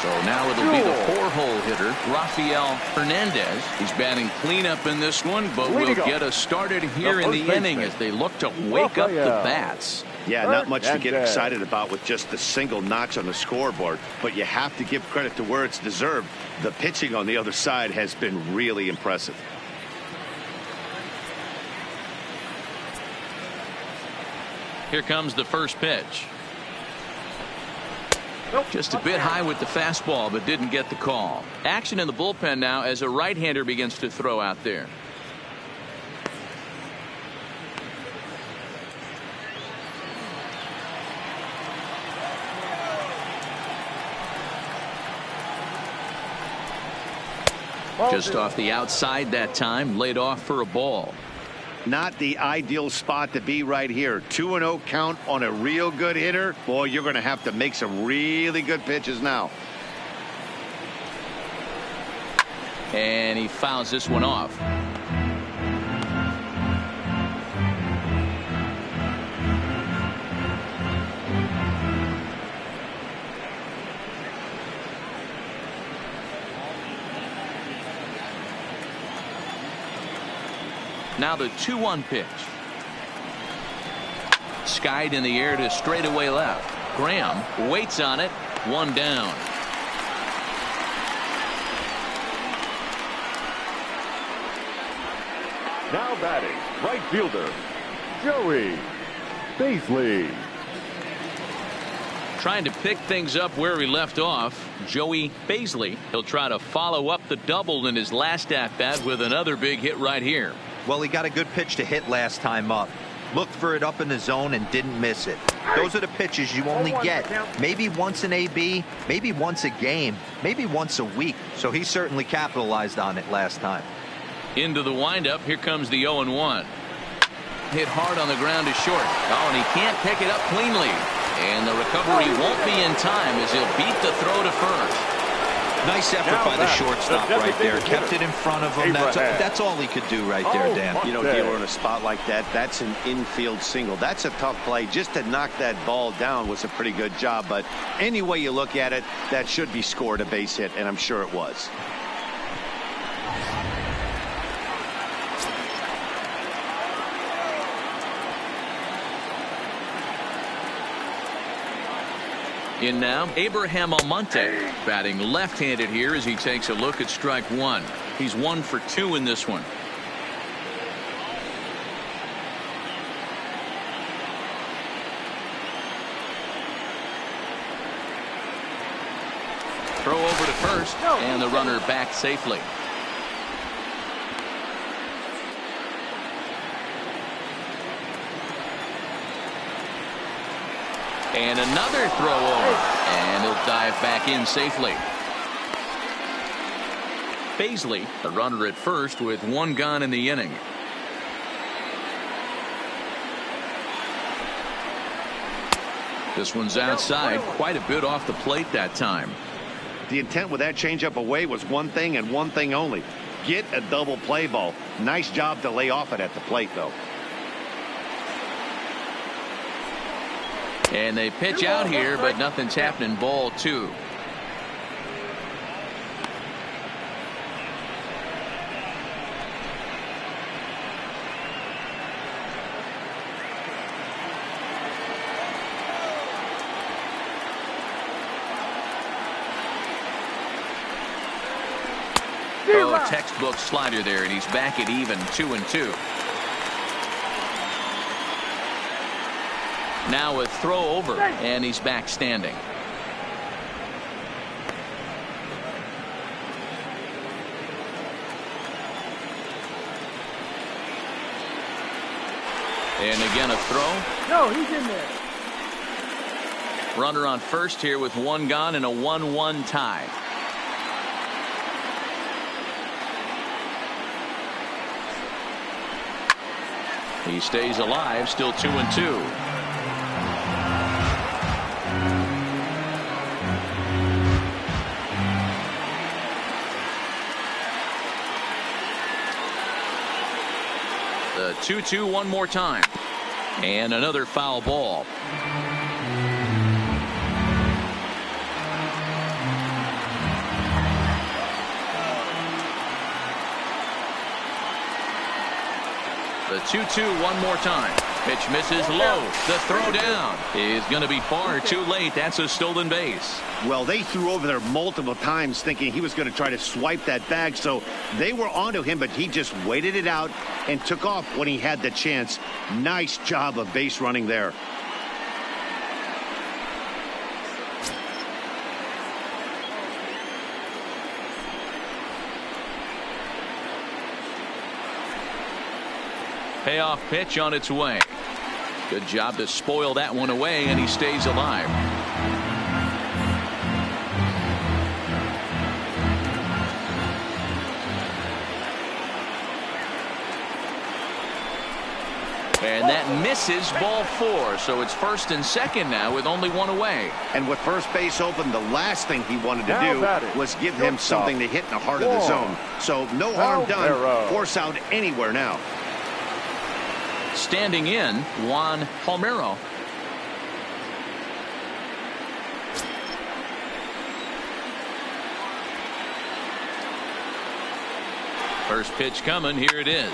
So now it'll be the 4-hole hitter, Rafael Hernandez. He's batting cleanup in this one, but will get us started here in the inning as they look to wake up the bats. Yeah, not much to get excited about with just the single notch on the scoreboard, but you have to give credit to where it's deserved. The pitching on the other side has been really impressive. Here comes the first pitch. Just a bit high with the fastball, but didn't get the call. Action in the bullpen now as a right-hander begins to throw out there. Just off the outside that time, laid off for a ball. Not the ideal spot to be right here. 2-0 count on a real good hitter. Boy, you're going to have to make some really good pitches now. And he fouls this one off. Now the 2-1 pitch. Skied in the air to straightaway left. Graham waits on it. 1 down. Now batting, right fielder, Joey Paisley. Trying to pick things up where he left off, Joey Paisley. He'll try to follow up the double in his last at-bat with another big hit right here. Well, he got a good pitch to hit last time up. Looked for it up in the zone and didn't miss it. Those are the pitches you only get maybe once in AB, maybe once a game, maybe once a week. So he certainly capitalized on it last time. Into the windup. Here comes the 0-1. Hit hard on the ground to short. Oh, and he can't pick it up cleanly. And the recovery won't be in time as he'll beat the throw to first. Nice effort by the shortstop right there. Kept it in front of him. That's all he could do right there, Dan. You know, Gaylor, in a spot like that, that's an infield single. That's a tough play. Just to knock that ball down was a pretty good job. But any way you look at it, that should be scored a base hit, and I'm sure it was. In now, Abraham Almonte, batting left-handed here as he takes a look at strike one. He's 1 for 2 in this one. Throw over to first, and the runner back safely. And another throw over, and he'll dive back in safely. Paisley, the runner at first with 1 gone in the inning. This one's outside, quite a bit off the plate that time. The intent with that changeup away was one thing and one thing only. Get a double play ball. Nice job to lay off it at the plate, though. And they pitch out here, but nothing's happening. Ball 2. Oh, textbook slider there, and he's back at even 2-2. Now a throw over, and he's back standing. And again a throw. No, he's in there. Runner on first here with 1 gone and a 1-1 tie. He stays alive, still 2-2. The 2-2 one more time. And another foul ball. The 2-2 one more time. Pitch misses low. The throw down is going to be far too late. That's a stolen base. Well, they threw over there multiple times thinking he was going to try to swipe that bag, so they were onto him, but he just waited it out and took off when he had the chance. Nice job of base running there. Payoff pitch on its way. Good job to spoil that one away, and he stays alive. And that misses, ball 4. So it's first and second now with only 1 away. And with first base open, the last thing he wanted to do was give him something to hit in the heart of the zone. So no harm done. Force out anywhere now. Standing in, Juan Palmeiro. First pitch coming. Here it is.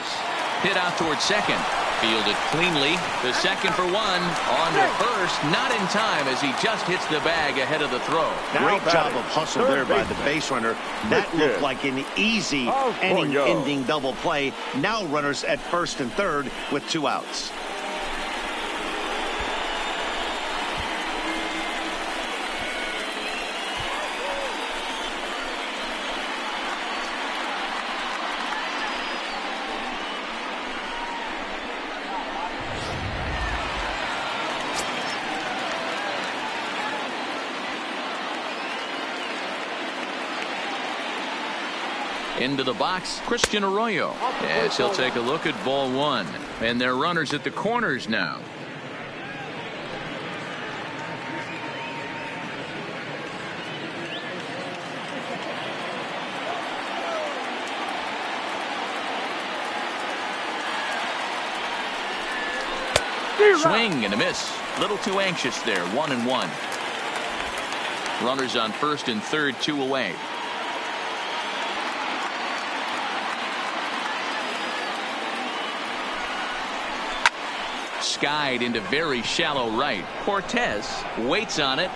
Hit out towards second. Fielded cleanly. The second for 1. On to first. Not in time as he just hits the bag ahead of the throw. Great job of hustle there by the base runner. That looked like an easy inning-ending double play. Now runners at first and third with 2 outs. Into the box, Christian Arroyo, as he'll take a look at ball one. And their runners at the corners now. Swing and a miss. Little too anxious there. 1-1. Runners on first and third, 2 away. Skied into very shallow right. Cortez waits on it.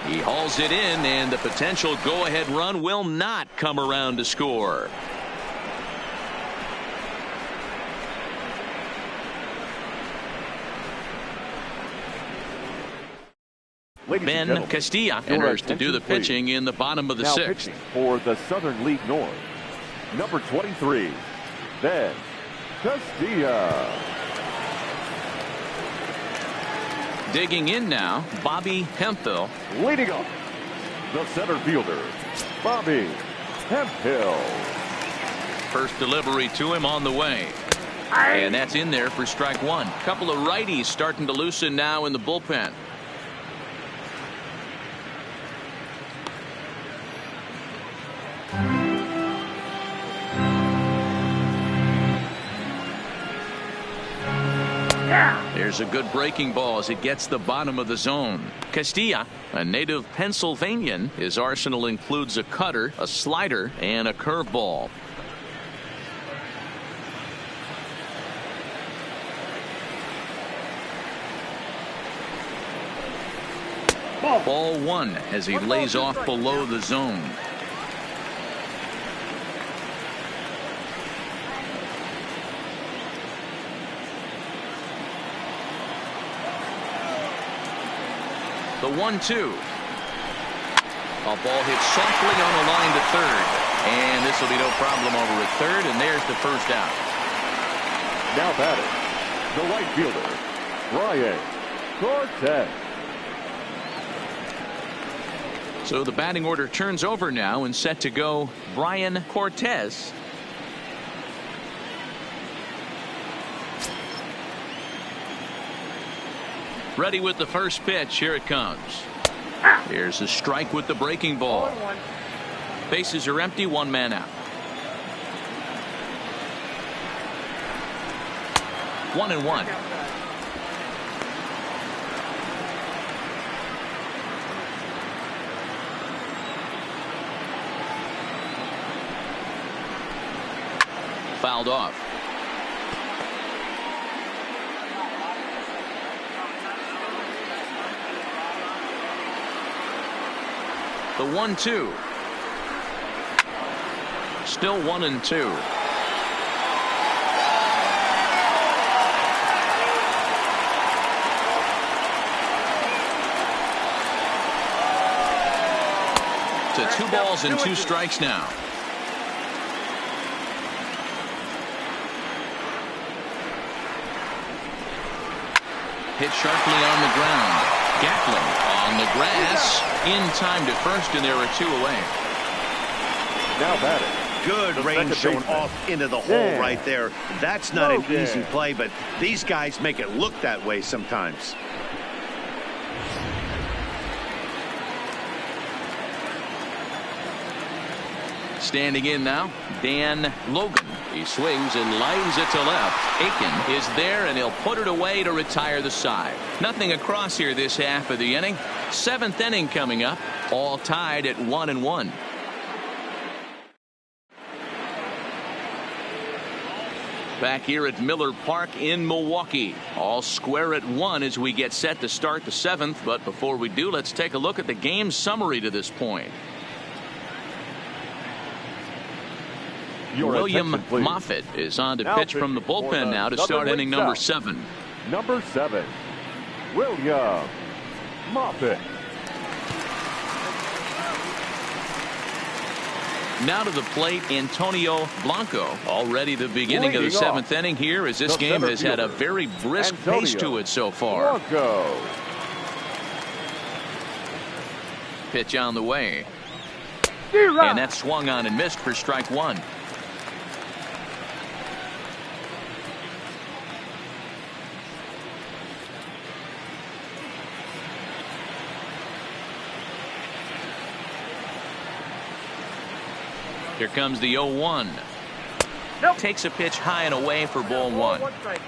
He hauls it in, and the potential go-ahead run will not come around to score. Ben Castilla enters to do the pitching in the bottom of the sixth. For the Southern League North, number 23, Ben Castilla. Digging in now, Bobby Hemphill. Leading up, the center fielder, Bobby Hemphill. First delivery to him on the way. And that's in there for strike one. Couple of righties starting to loosen now in the bullpen. There's a good breaking ball as it gets the bottom of the zone. Castilla, a native Pennsylvanian, his arsenal includes a cutter, a slider, and a curveball. Ball one as he lays off below the zone. The 1-2. A ball hit softly on the line to third. And this will be no problem over at third. And there's the first out. Now batting, the right fielder, Brian Cortez. So the batting order turns over now and set to go Brian Cortez. Ready with the first pitch. Here it comes. Here's a strike with the breaking ball. Bases are empty. 1 man out. 1-1. Fouled off. The 1-2. Still 1-2. To 2 balls and 2 strikes now. Hit sharply on the ground. Gatling on the grass. In time to first, and there are 2 away. Now batting. Good range shown off into the hole right there. That's not an easy play, but these guys make it look that way sometimes. Standing in now, Dan Logan. He swings and lines it to left. Aiken is there, and he'll put it away to retire the side. Nothing across here this half of the inning. 7th inning coming up, all tied at 1-1. Back here at Miller Park in Milwaukee. All square at 1 as we get set to start the 7th. But before we do, let's take a look at the game summary to this point. William Moffitt is on to pitch from the bullpen now to start inning number 7. Number 7, William Moffitt. Now to the plate, Antonio Blanco. Already the beginning of the 7th inning here, as this game has had a very brisk pace to it so far. Blanco. Pitch on the way. And that swung on and missed for strike one. Here comes the 0-1. Nope. Takes a pitch high and away for ball one. One strike.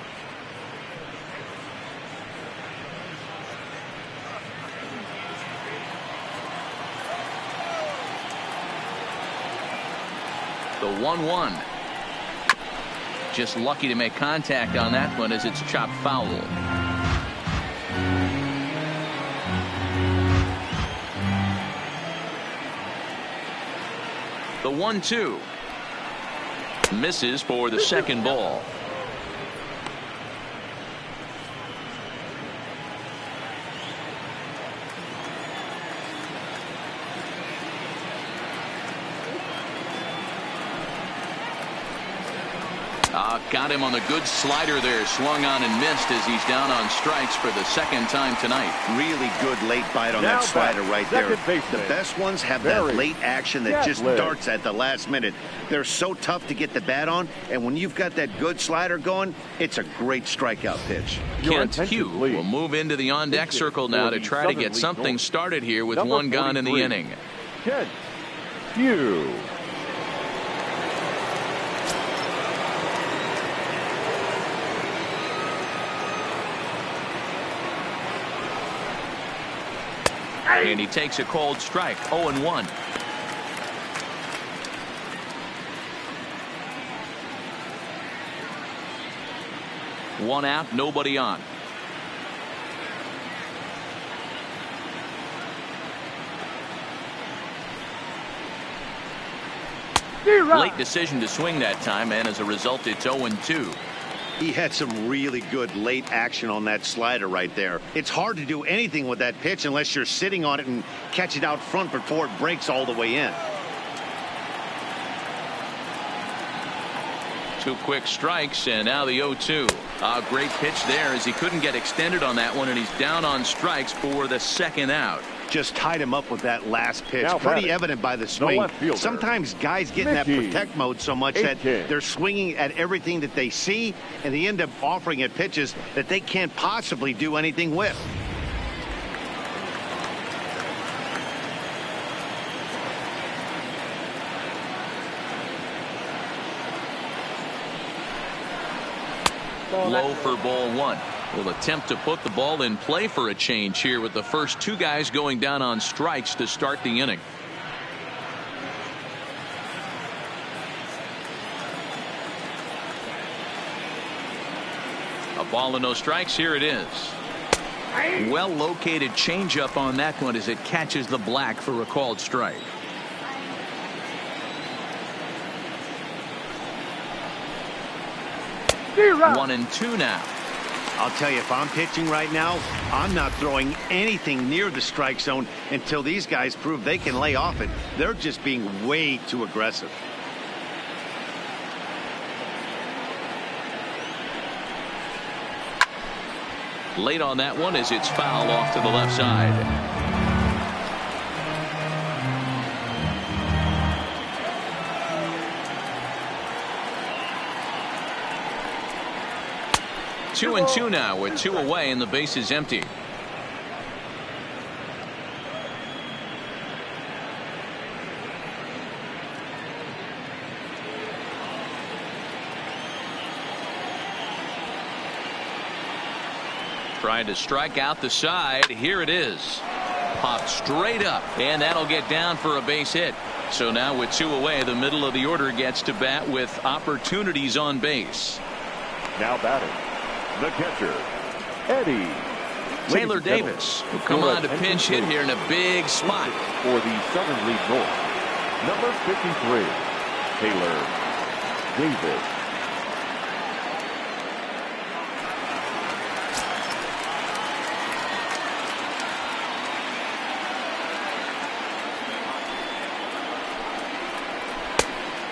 The 1-1. Just lucky to make contact on that one as it's chopped foul. The 1-2. Misses for the second ball. Got him on the good slider there. Swung on and missed as he's down on strikes for the second time tonight. Really good late bite on Now that slider right there. second baseman, The best ones have Barry that late action that just Gatlin. darts at the last minute. They're so tough to get the bat on, and when you've got that good slider going, it's a great strikeout pitch. Your Kent attention, Hugh please. will move into the on-deck Pitching circle now for to the try to Southern get League something North. started here with Number one gone in the 43, inning. Kent Hugh. And he takes a cold strike. 0-1. One out, nobody on. Late decision to swing that time, and as a result, it's 0-2. He had some really good late action on that slider right there. It's hard to do anything with that pitch unless you're sitting on it and catch it out front before it breaks all the way in. Two quick strikes, and now the 0-2. A great pitch there as he couldn't get extended on that one, and he's down on strikes for the second out. Just tied him up with that last pitch. Now Pretty batting, evident by the the swing. left fielder, Sometimes guys get in that Mickey protect mode so much that Aitken. they're swinging at everything that they see, and they end up offering at pitches that they can't possibly do anything with. Low for ball one. Will attempt to put the ball in play for a change here with the first two guys going down on strikes to start the inning. A ball and no strikes. Here it is. Well located changeup on that one as it catches the black for a called strike. Zero. 1-2 now. I'll tell you, if I'm pitching right now, I'm not throwing anything near the strike zone until these guys prove they can lay off it. They're just being way too aggressive. Late on that one as it's foul off to the left side. Two and two now with two away and the base is empty. Trying to strike out the side. Here it is. Popped straight up, and that'll get down for a base hit. So now with two away, the middle of the order gets to bat with opportunities on base. Now batting, the catcher, Eddie Taylor Davis will come on to pinch hit here in a big spot. For the Southern League North, number 53, Taylor Davis.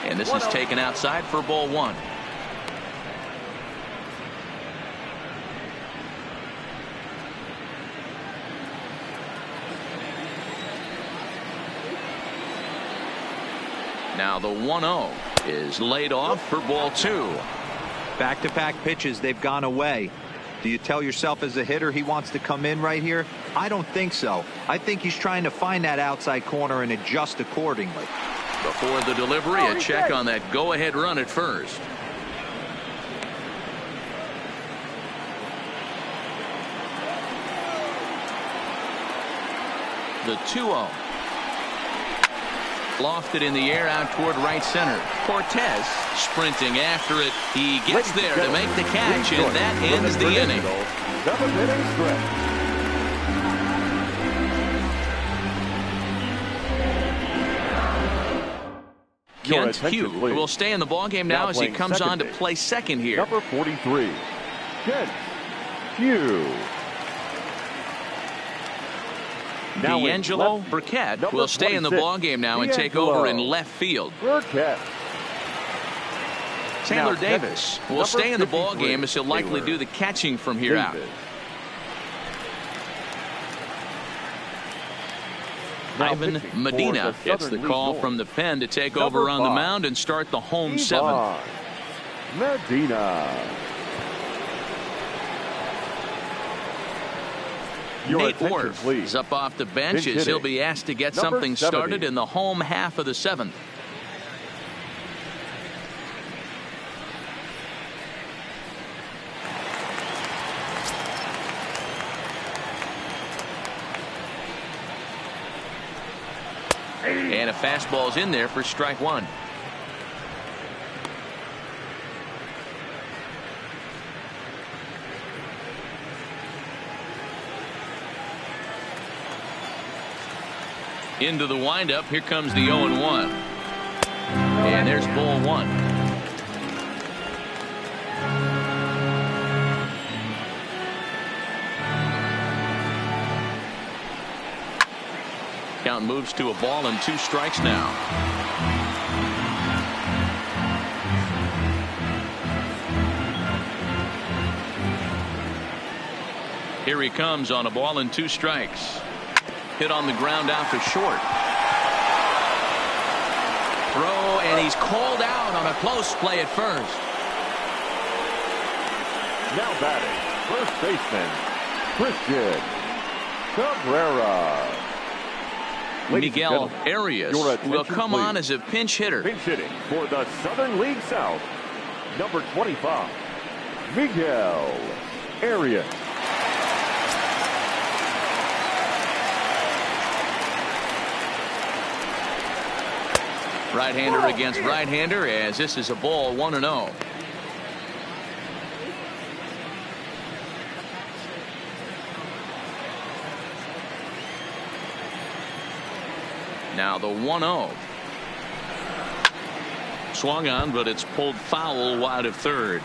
And this is taken outside for ball one. Now the 1-0 is laid off for ball 2. Back-to-back pitches, they've gone away. Do you tell yourself as a hitter he wants to come in right here? I don't think so. I think he's trying to find that outside corner and adjust accordingly. Before the delivery, a check on that go-ahead run at first. The 2-0. Lofted in the air out toward right center. Cortez sprinting after it. He gets there to make the catch, and that ends the inning. 7-inning stretch. Kent Hugh will stay in the ballgame now as he comes on to play second here. Number 43, Kent Hugh. D'Angelo Burkett will stay in the ballgame now and take over in left field. Burkett. Taylor Davis will stay in the ballgame as he'll likely do the catching from here out. Ivan Medina gets the call from the pen to take over on the mound and start the home seventh. Medina. Nate Orf is up off the bench as he'll be asked to get something started in the home half of the seventh. And a fastball's in there for strike one. Into the windup. Here comes the 0-1. And there's ball one. Count moves to a ball and 2 strikes now. Here he comes on a ball and 2 strikes. Hit on the ground out to short. Throw, and he's called out on a close play at first. Now batting, first baseman, Christian Cabrera. Miguel Arias will come on as a pinch hitter. Pinch hitting for the Southern League South, number 25, Miguel Arias. Right-hander against right-hander, as this is a ball 1-0. Now the 1-0. Swung on, but it's pulled foul wide of third.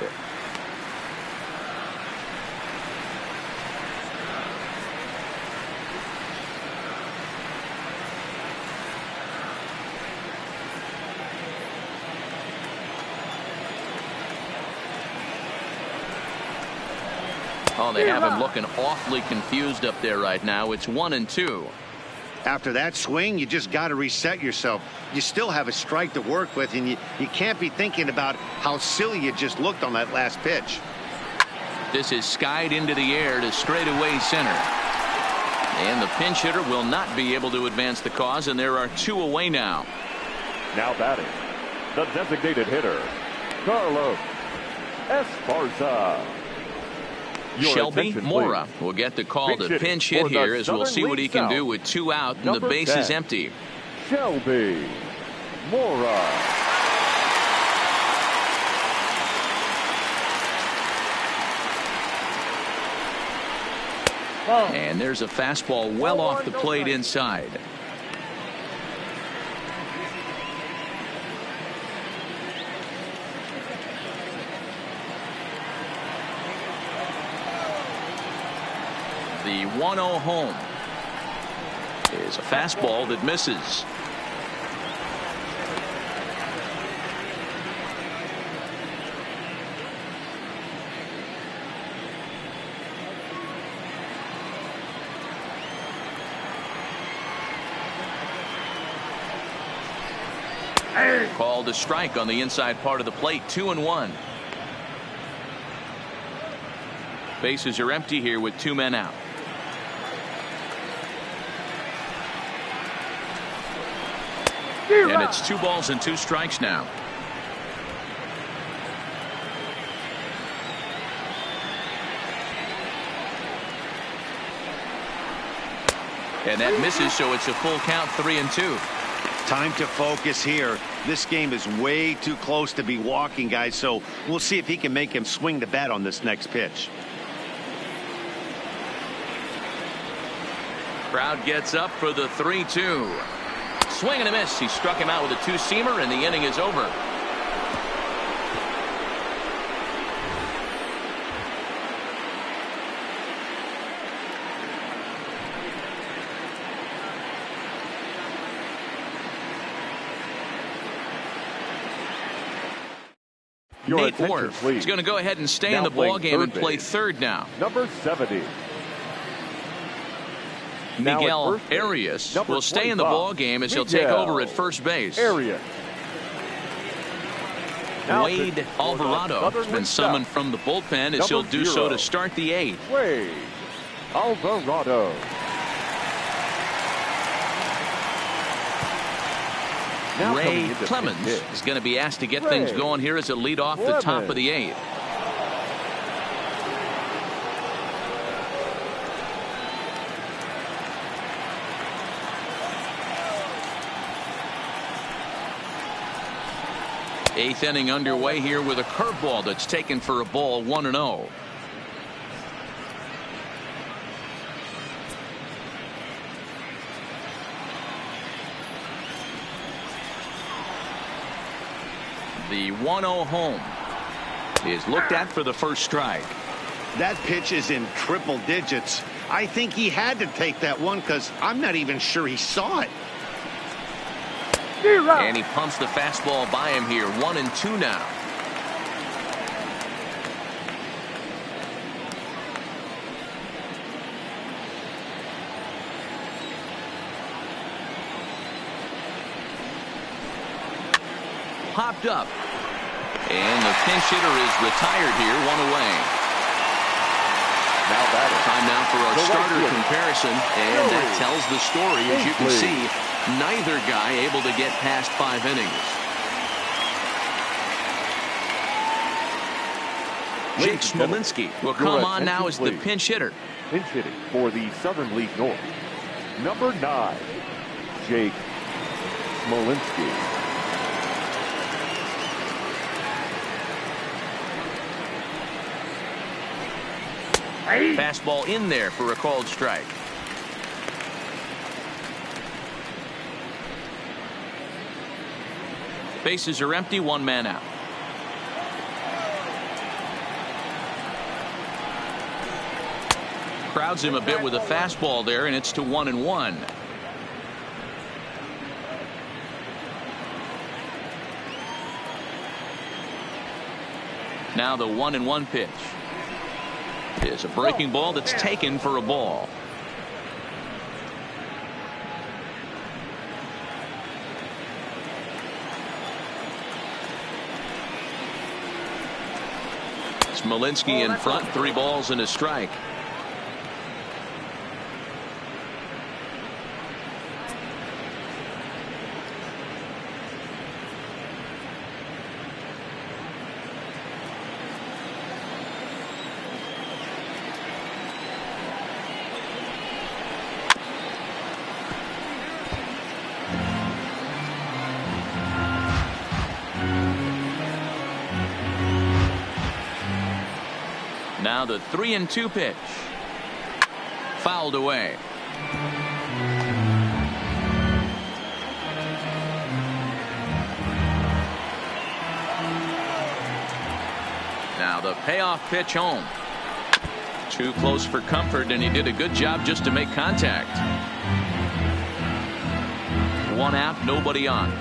Oh, they have him looking awfully confused up there right now. It's 1-2. After that swing, you just got to reset yourself. You still have a strike to work with, and you can't be thinking about how silly you just looked on that last pitch. This is skied into the air to straightaway center. And the pinch hitter will not be able to advance the cause, and there are 2 away now. Now batting, the designated hitter, Carlos Esparza. Shelby Mora will get the call to pinch hit here, as we'll see what he can do with 2 out and the base is empty. Shelby Mora. And there's a fastball well off the plate inside. The 1-0 home is a fastball that misses. Called a strike on the inside part of the plate. 2-1. Bases are empty here with 2 men out. And it's 2 balls and 2 strikes now. And that misses, so it's a full count, 3-2. Time to focus here. This game is way too close to be walking, guys, so we'll see if he can make him swing the bat on this next pitch. Crowd gets up for the 3-2. Swing and a miss. He struck him out with a 2-seamer, and the inning is over. Nate Ward is going to go ahead and stay in the ball game and play third now. Number 70. Miguel Arias will stay in the ball game as he'll take over at first base. Arias. Wade Alvarado has been summoned from the bullpen as he'll do so to start the 8th. Wade Alvarado. Ray Clemens is going to be asked to get things going here as a lead off the top of the 8th. Eighth inning underway here with a curveball that's taken for a ball. 1-0. The 1-0 home is looked at for the first strike. That pitch is in triple digits. I think he had to take that one because I'm not even sure he saw it. And he pumps the fastball by him here. 1-2 now. Popped up. And the pinch hitter is retired here. 1 away. Now batting. Time now for our starter comparison. And that tells the story. As you can see, neither guy able to get past 5 innings. Jake Smolinski will come on now as the pinch hitter. Pinch hitting for the Southern League North. Number 9, Jake Smolinski. Fastball in there for a called strike. Bases are empty. 1 man out. Crowds him a bit with a fastball there, and it's to 1-1. Now the 1-1 pitch is a breaking ball that's taken for a ball. Smolinski in front. 3 balls and a strike. Now the 3-2 pitch. Fouled away. Now the payoff pitch home. Too close for comfort, and he did a good job just to make contact. 1 out, nobody on.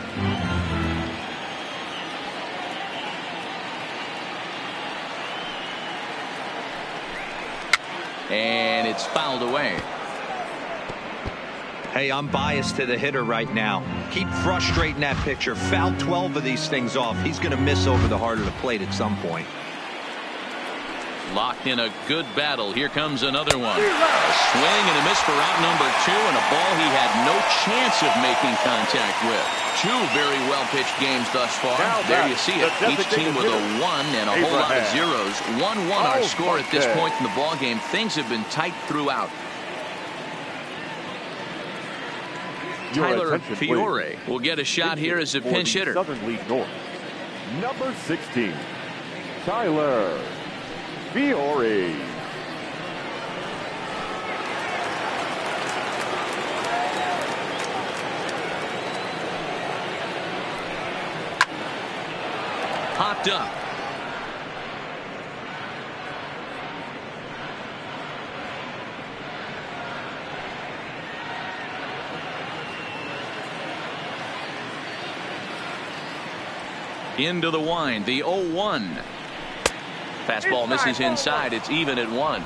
And it's fouled away. Hey, I'm biased to the hitter right now. Keep frustrating that pitcher. Foul 12 of these things off. He's going to miss over the heart of the plate at some point. Locked in a good battle. Here comes another one. A swing and a miss for out number 2, and a ball he had no chance of making contact with. 2 very well-pitched games thus far. There you see it. Each team with a 1 and a whole lot of zeros. 1-1 our score at this point in the ball game. Things have been tight throughout. Tyler Fiore will get a shot here as a pinch hitter. Southern League North, number 16, Tyler Fiore. Popped up. Into the wind, the 0-1. Fastball misses inside. It's even at 1.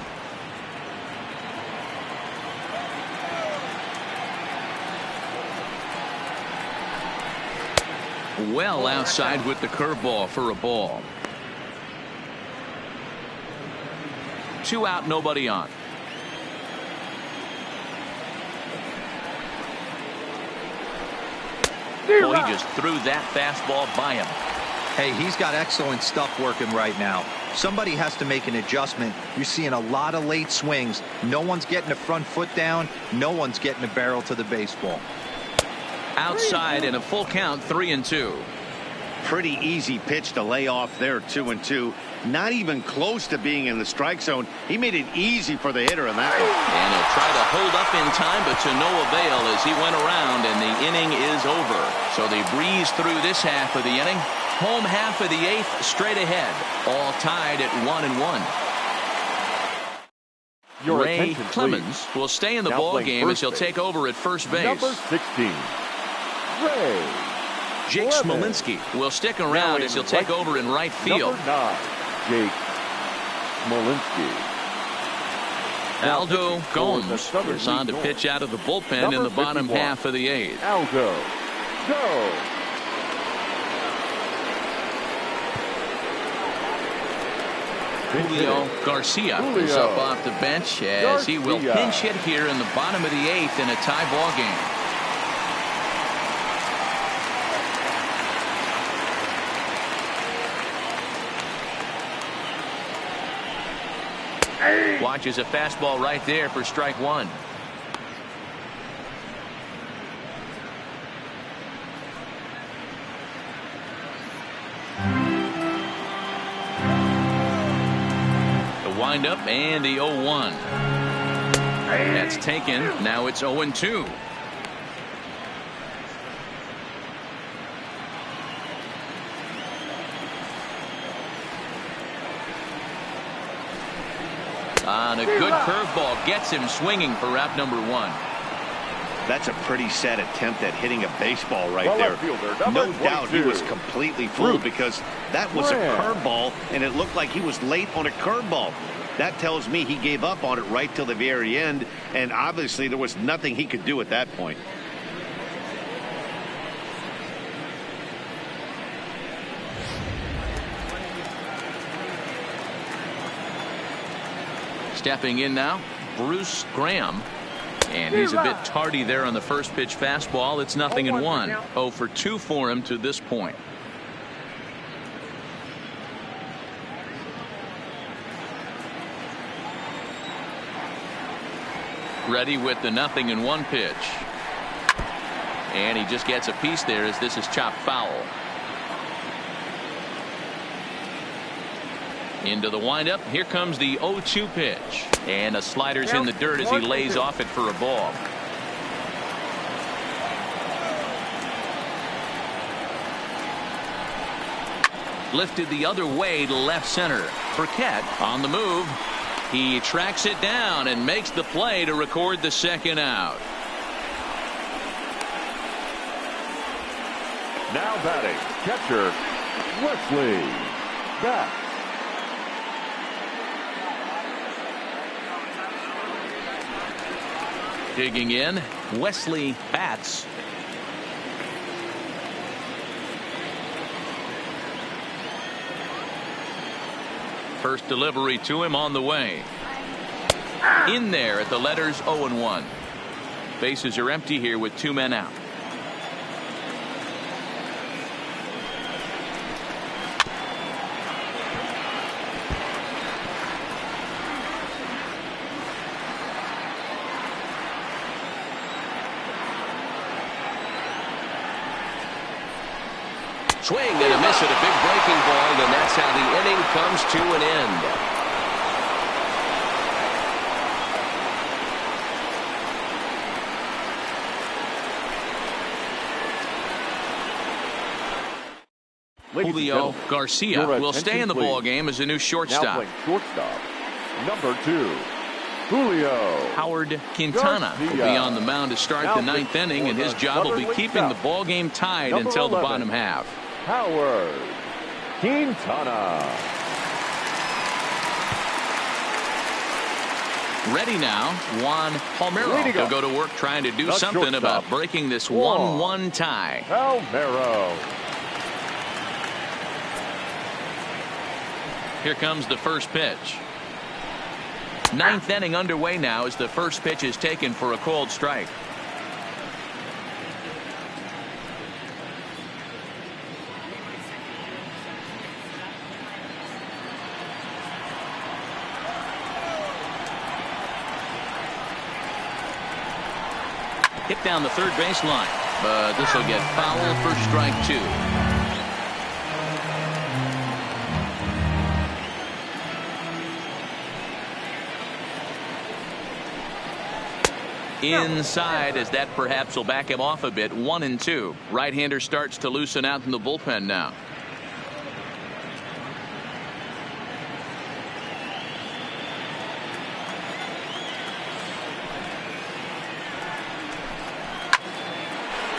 Well outside with the curveball for a ball. 2 out, nobody on. Well, he just threw that fastball by him. Hey, he's got excellent stuff working right now. Somebody has to make an adjustment. You're seeing a lot of late swings. No one's getting the front foot down. No one's getting the barrel to the baseball. Outside in a full count, 3-2. Pretty easy pitch to lay off there, 2-2. Not even close to being in the strike zone. He made it easy for the hitter in that one. And he'll try to hold up in time, but to no avail as he went around, and the inning is over. So they breeze through this half of the inning. Home half of the 8th straight ahead. All tied at 1-1. Ray Clemens will stay in the ball game as he'll take over at first base. Number 16, Ray Jake Smolinski will stick around as he'll take over in right field. Number 9, Jake Smolinski. Aldo Gomes is on to pitch out of the bullpen in the bottom half of the 8th. Aldo Gomes. Julio Garcia is up off the bench as he will pinch hit here in the bottom of the 8th in a tie ball game. Watches a fastball right there for strike 1. Wind up and the 0-1. That's taken. Now it's 0-2. On a good curveball gets him swinging for out number 1. That's a pretty sad attempt at hitting a baseball right there. No doubt he was completely fooled because that was a curveball and it looked like he was late on a curveball. That tells me he gave up on it right till the very end, and obviously there was nothing he could do at that point. Stepping in now, Bruce Graham. And he's a bit tardy there on the first pitch fastball. It's 0-1. 0 for 2 for him to this point. Ready with the 0-1 pitch. And he just gets a piece there as this is chopped foul. Into the windup. Here comes the 0-2 pitch. And a slider's in the dirt as he lays off it for a ball. Lifted the other way to left center. Burkett on the move. He tracks it down and makes the play to record the second out. Now batting, catcher Wesley Bass. Digging in, Wesley Batts. First delivery to him on the way. In there at the letters 0-1. Bases are empty here with 2 men out. Swing and a miss at a big breaking ball, and that's how the inning comes to an end. Julio Garcia will stay in the ball game as a new shortstop. Now playing shortstop, number 2, Julio. Howard Quintana will be on the mound to start the 9th inning, and his job will be keeping the ball game tied until the bottom half. Howard Quintana. Ready now, Juan Palmeiro will go to work trying to do something about breaking this 1-1 tie. Palmeiro. Here comes the first pitch. 9th inning underway now as the first pitch is taken for a called strike. Hit down the third base line, but this will get foul for strike 2. Inside, as that perhaps will back him off a bit. 1-2. Right-hander starts to loosen out in the bullpen now.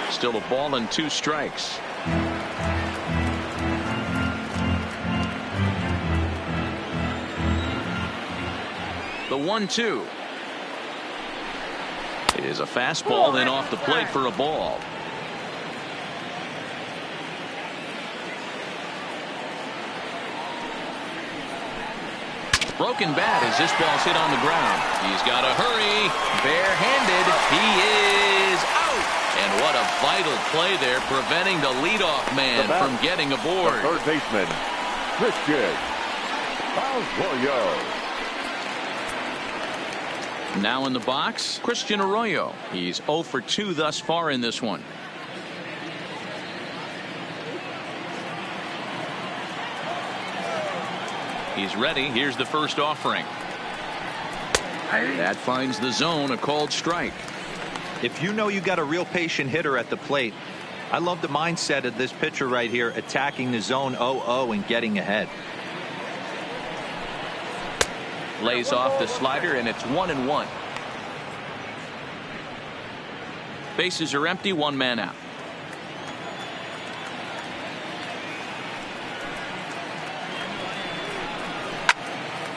Still a ball and 2 strikes. The 1-2 is a fastball, then off the plate for a ball. Broken bat as this ball's hit on the ground. He's got to hurry. Barehanded. He is out. And what a vital play there, preventing the leadoff man from getting aboard. The third baseman, Christian Arroyo. Now in the box, Christian Arroyo. He's 0 for 2 thus far in this one. He's ready. Here's the first offering. That finds the zone, a called strike. If you know you got a real patient hitter at the plate, I love the mindset of this pitcher right here, attacking the zone 0-0 and getting ahead. Lays off the slider, and it's 1-1. Bases are empty, 1 man out.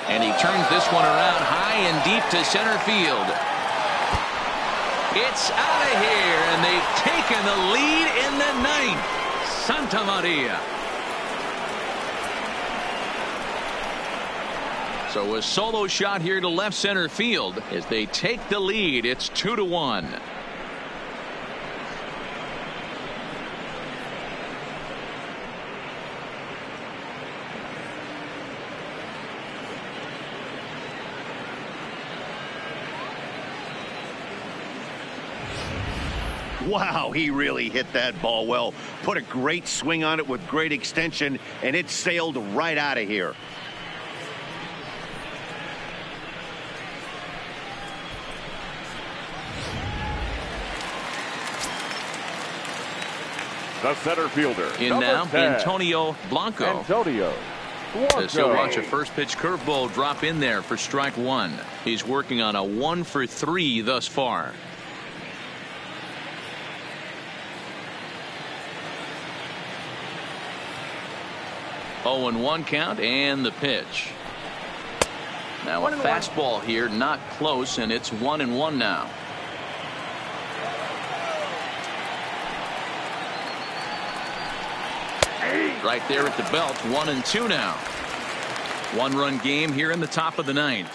And he turns this one around high and deep to center field. It's out of here, and they've taken the lead in the 9th. Santa Maria. So a solo shot here to left center field as they take the lead. It's 2-1. Wow, he really hit that ball well. Put a great swing on it with great extension, and it sailed right out of here. The center fielder. In now, 10, Antonio Blanco. Antonio Blanco. As he'll watch a first pitch curveball drop in there for strike 1. He's working on a 1 for 3 thus far. Oh, and 1 count, and the pitch. Now a fastball here, not close, and it's 1-1 now. Right there at the belt, 1-2 now. One-run game here in the top of the ninth.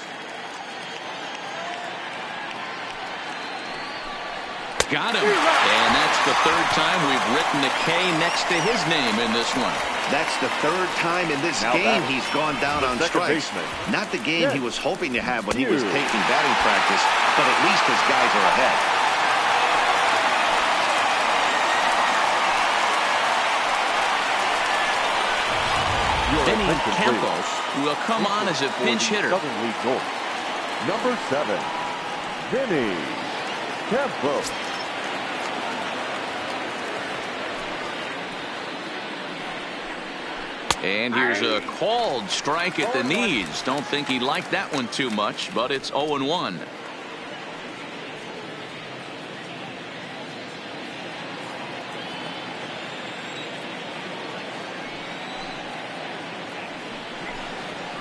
Got him. And that's the third time we've written a K next to his name in this one. That's the third time in this game he's gone down on strikes. Not the game he was hoping to have when he was taking batting practice, but at least his guys are ahead. Vinny Campos will come on as a pinch hitter. Southern League North. Number 7, Vinny Campos. And here's a called strike at the knees. Don't think he liked that one too much, but it's 0-1.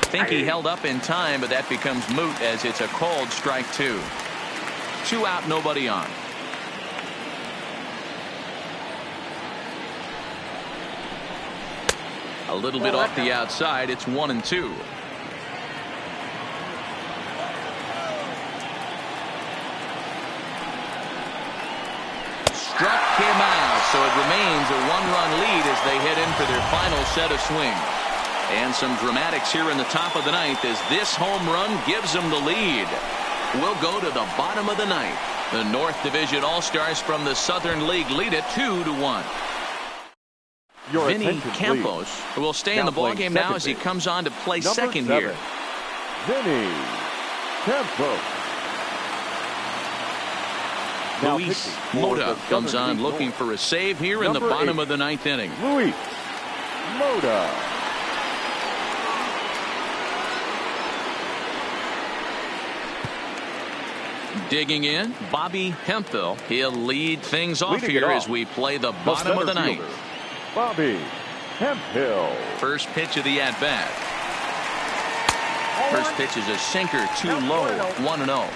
Think he held up in time, but that becomes moot as it's a called strike 2. 2 out, nobody on. A little bit off the outside. It's 1-2. Struck him out, so it remains a 1-run lead as they head in for their final set of swings. And some dramatics here in the top of the ninth as this home run gives them the lead. We'll go to the bottom of the ninth. The North Division All-Stars from the Southern League lead it 2-1. Vinny Campos will stay in the ballgame now as he comes on to play second here. Vinny Campos. Luis Mota comes on looking for a save here in the bottom of the ninth inning. Luis Mota. Digging in, Bobby Hemphill. He'll lead things off here as we play the bottom of the ninth. Bobby Hemphill. First pitch of the at-bat. First pitch is a sinker, too low, 1-0.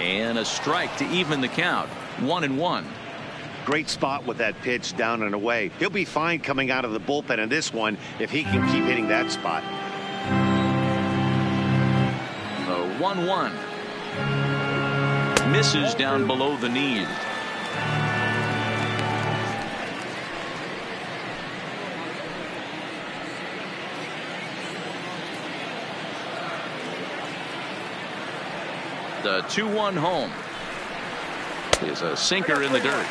And a strike to even the count, 1-1. Great spot with that pitch down and away. He'll be fine coming out of the bullpen in this one if he can keep hitting that spot. 1-1. Misses down below the knees. The 2-1 home is a sinker in the dirt.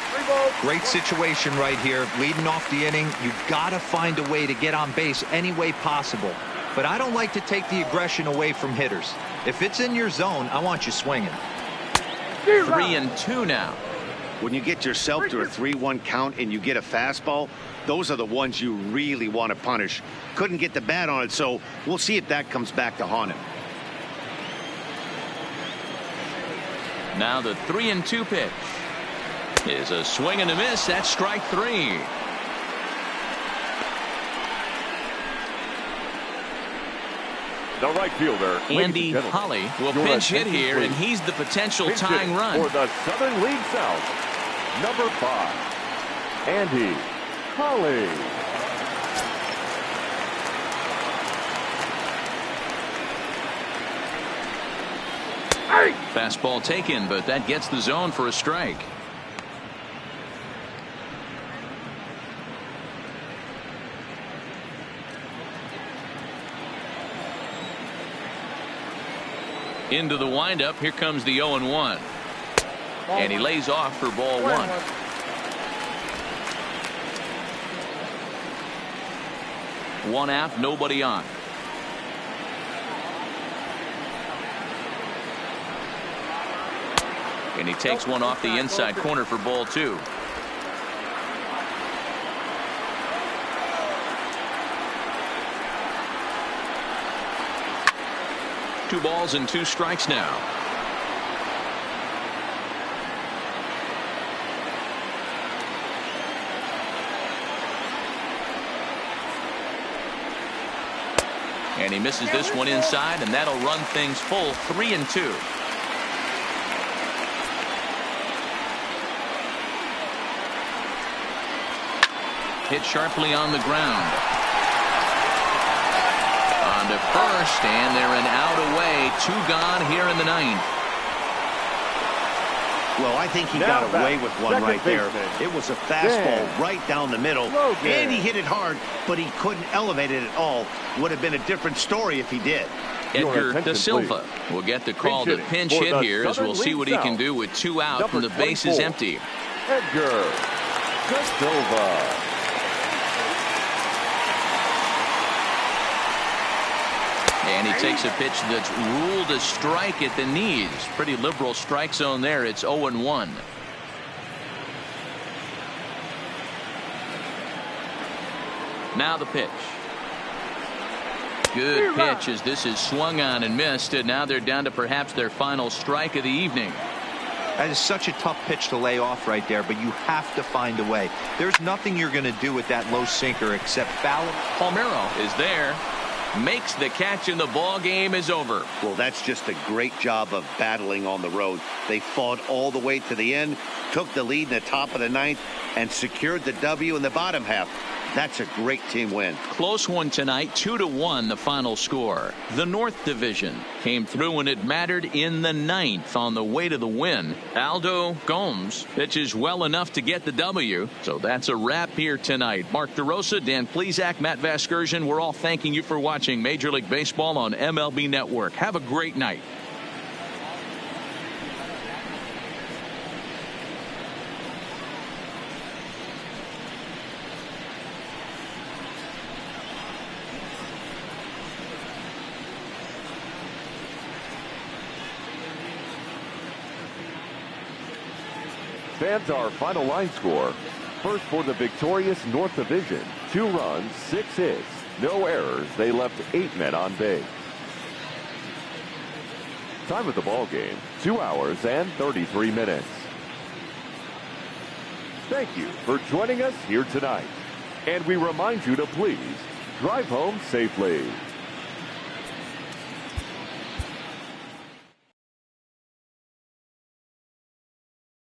Great situation right here. Leading off the inning, you've got to find a way to get on base any way possible. But I don't like to take the aggression away from hitters. If it's in your zone, I want you swinging. 3-2 now. When you get yourself to a 3-1 count and you get a fastball, those are the ones you really want to punish. Couldn't get the bat on it, so we'll see if that comes back to haunt him. Now the 3-2 pitch is a swing and a miss. That's strike 3. The right fielder, Andy Holly, will pinch hit here, and he's the potential tying run. For the Southern League South, number 5, Andy Holly. Fastball taken, but that gets the zone for a strike. Into the windup. Here comes the 0-1. And he lays off for ball 1. One out, nobody on. And he takes one off the inside corner for ball 2. Two balls and 2 strikes now. And he misses this one inside, and that'll run things full 3-2. hit sharply on the ground. On to first, and they're an out away. 2 gone here in the 9th. Well, I think he got away with one right there. It was a fastball right down the middle, and he hit it hard, but he couldn't elevate it at all. Would have been a different story if he did. Edgar Da Silva will get the call to pinch hit here, as we'll see what he can do with 2 out and the base is empty. Edgar Da Silva. And he takes a pitch that's ruled a strike at the knees. Pretty liberal strike zone there. It's 0-1. Now the pitch. Good pitch as this is swung on and missed, and now they're down to perhaps their final strike of the evening. That is such a tough pitch to lay off right there, but you have to find a way. There's nothing you're going to do with that low sinker except foul it. Palmeiro is there. Makes the catch, and the ball game is over. Well, that's just a great job of battling on the road. They fought all the way to the end, took the lead in the top of the 9th, and secured the W in the bottom half. That's a great team win. Close one tonight, 2-1 the final score. The North Division came through when it mattered in the 9th on the way to the win. Aldo Gomes pitches well enough to get the W. So that's a wrap here tonight. Mark DeRosa, Dan Plesac, Matt Vasgersian, we're all thanking you for watching Major League Baseball on MLB Network. Have a great night. Fans, our final line score. First for the victorious North Division. 2 runs, 6 hits, no errors. They left 8 men on base. Time of the ball game, 2 hours and 33 minutes. Thank you for joining us here tonight. And we remind you to please drive home safely.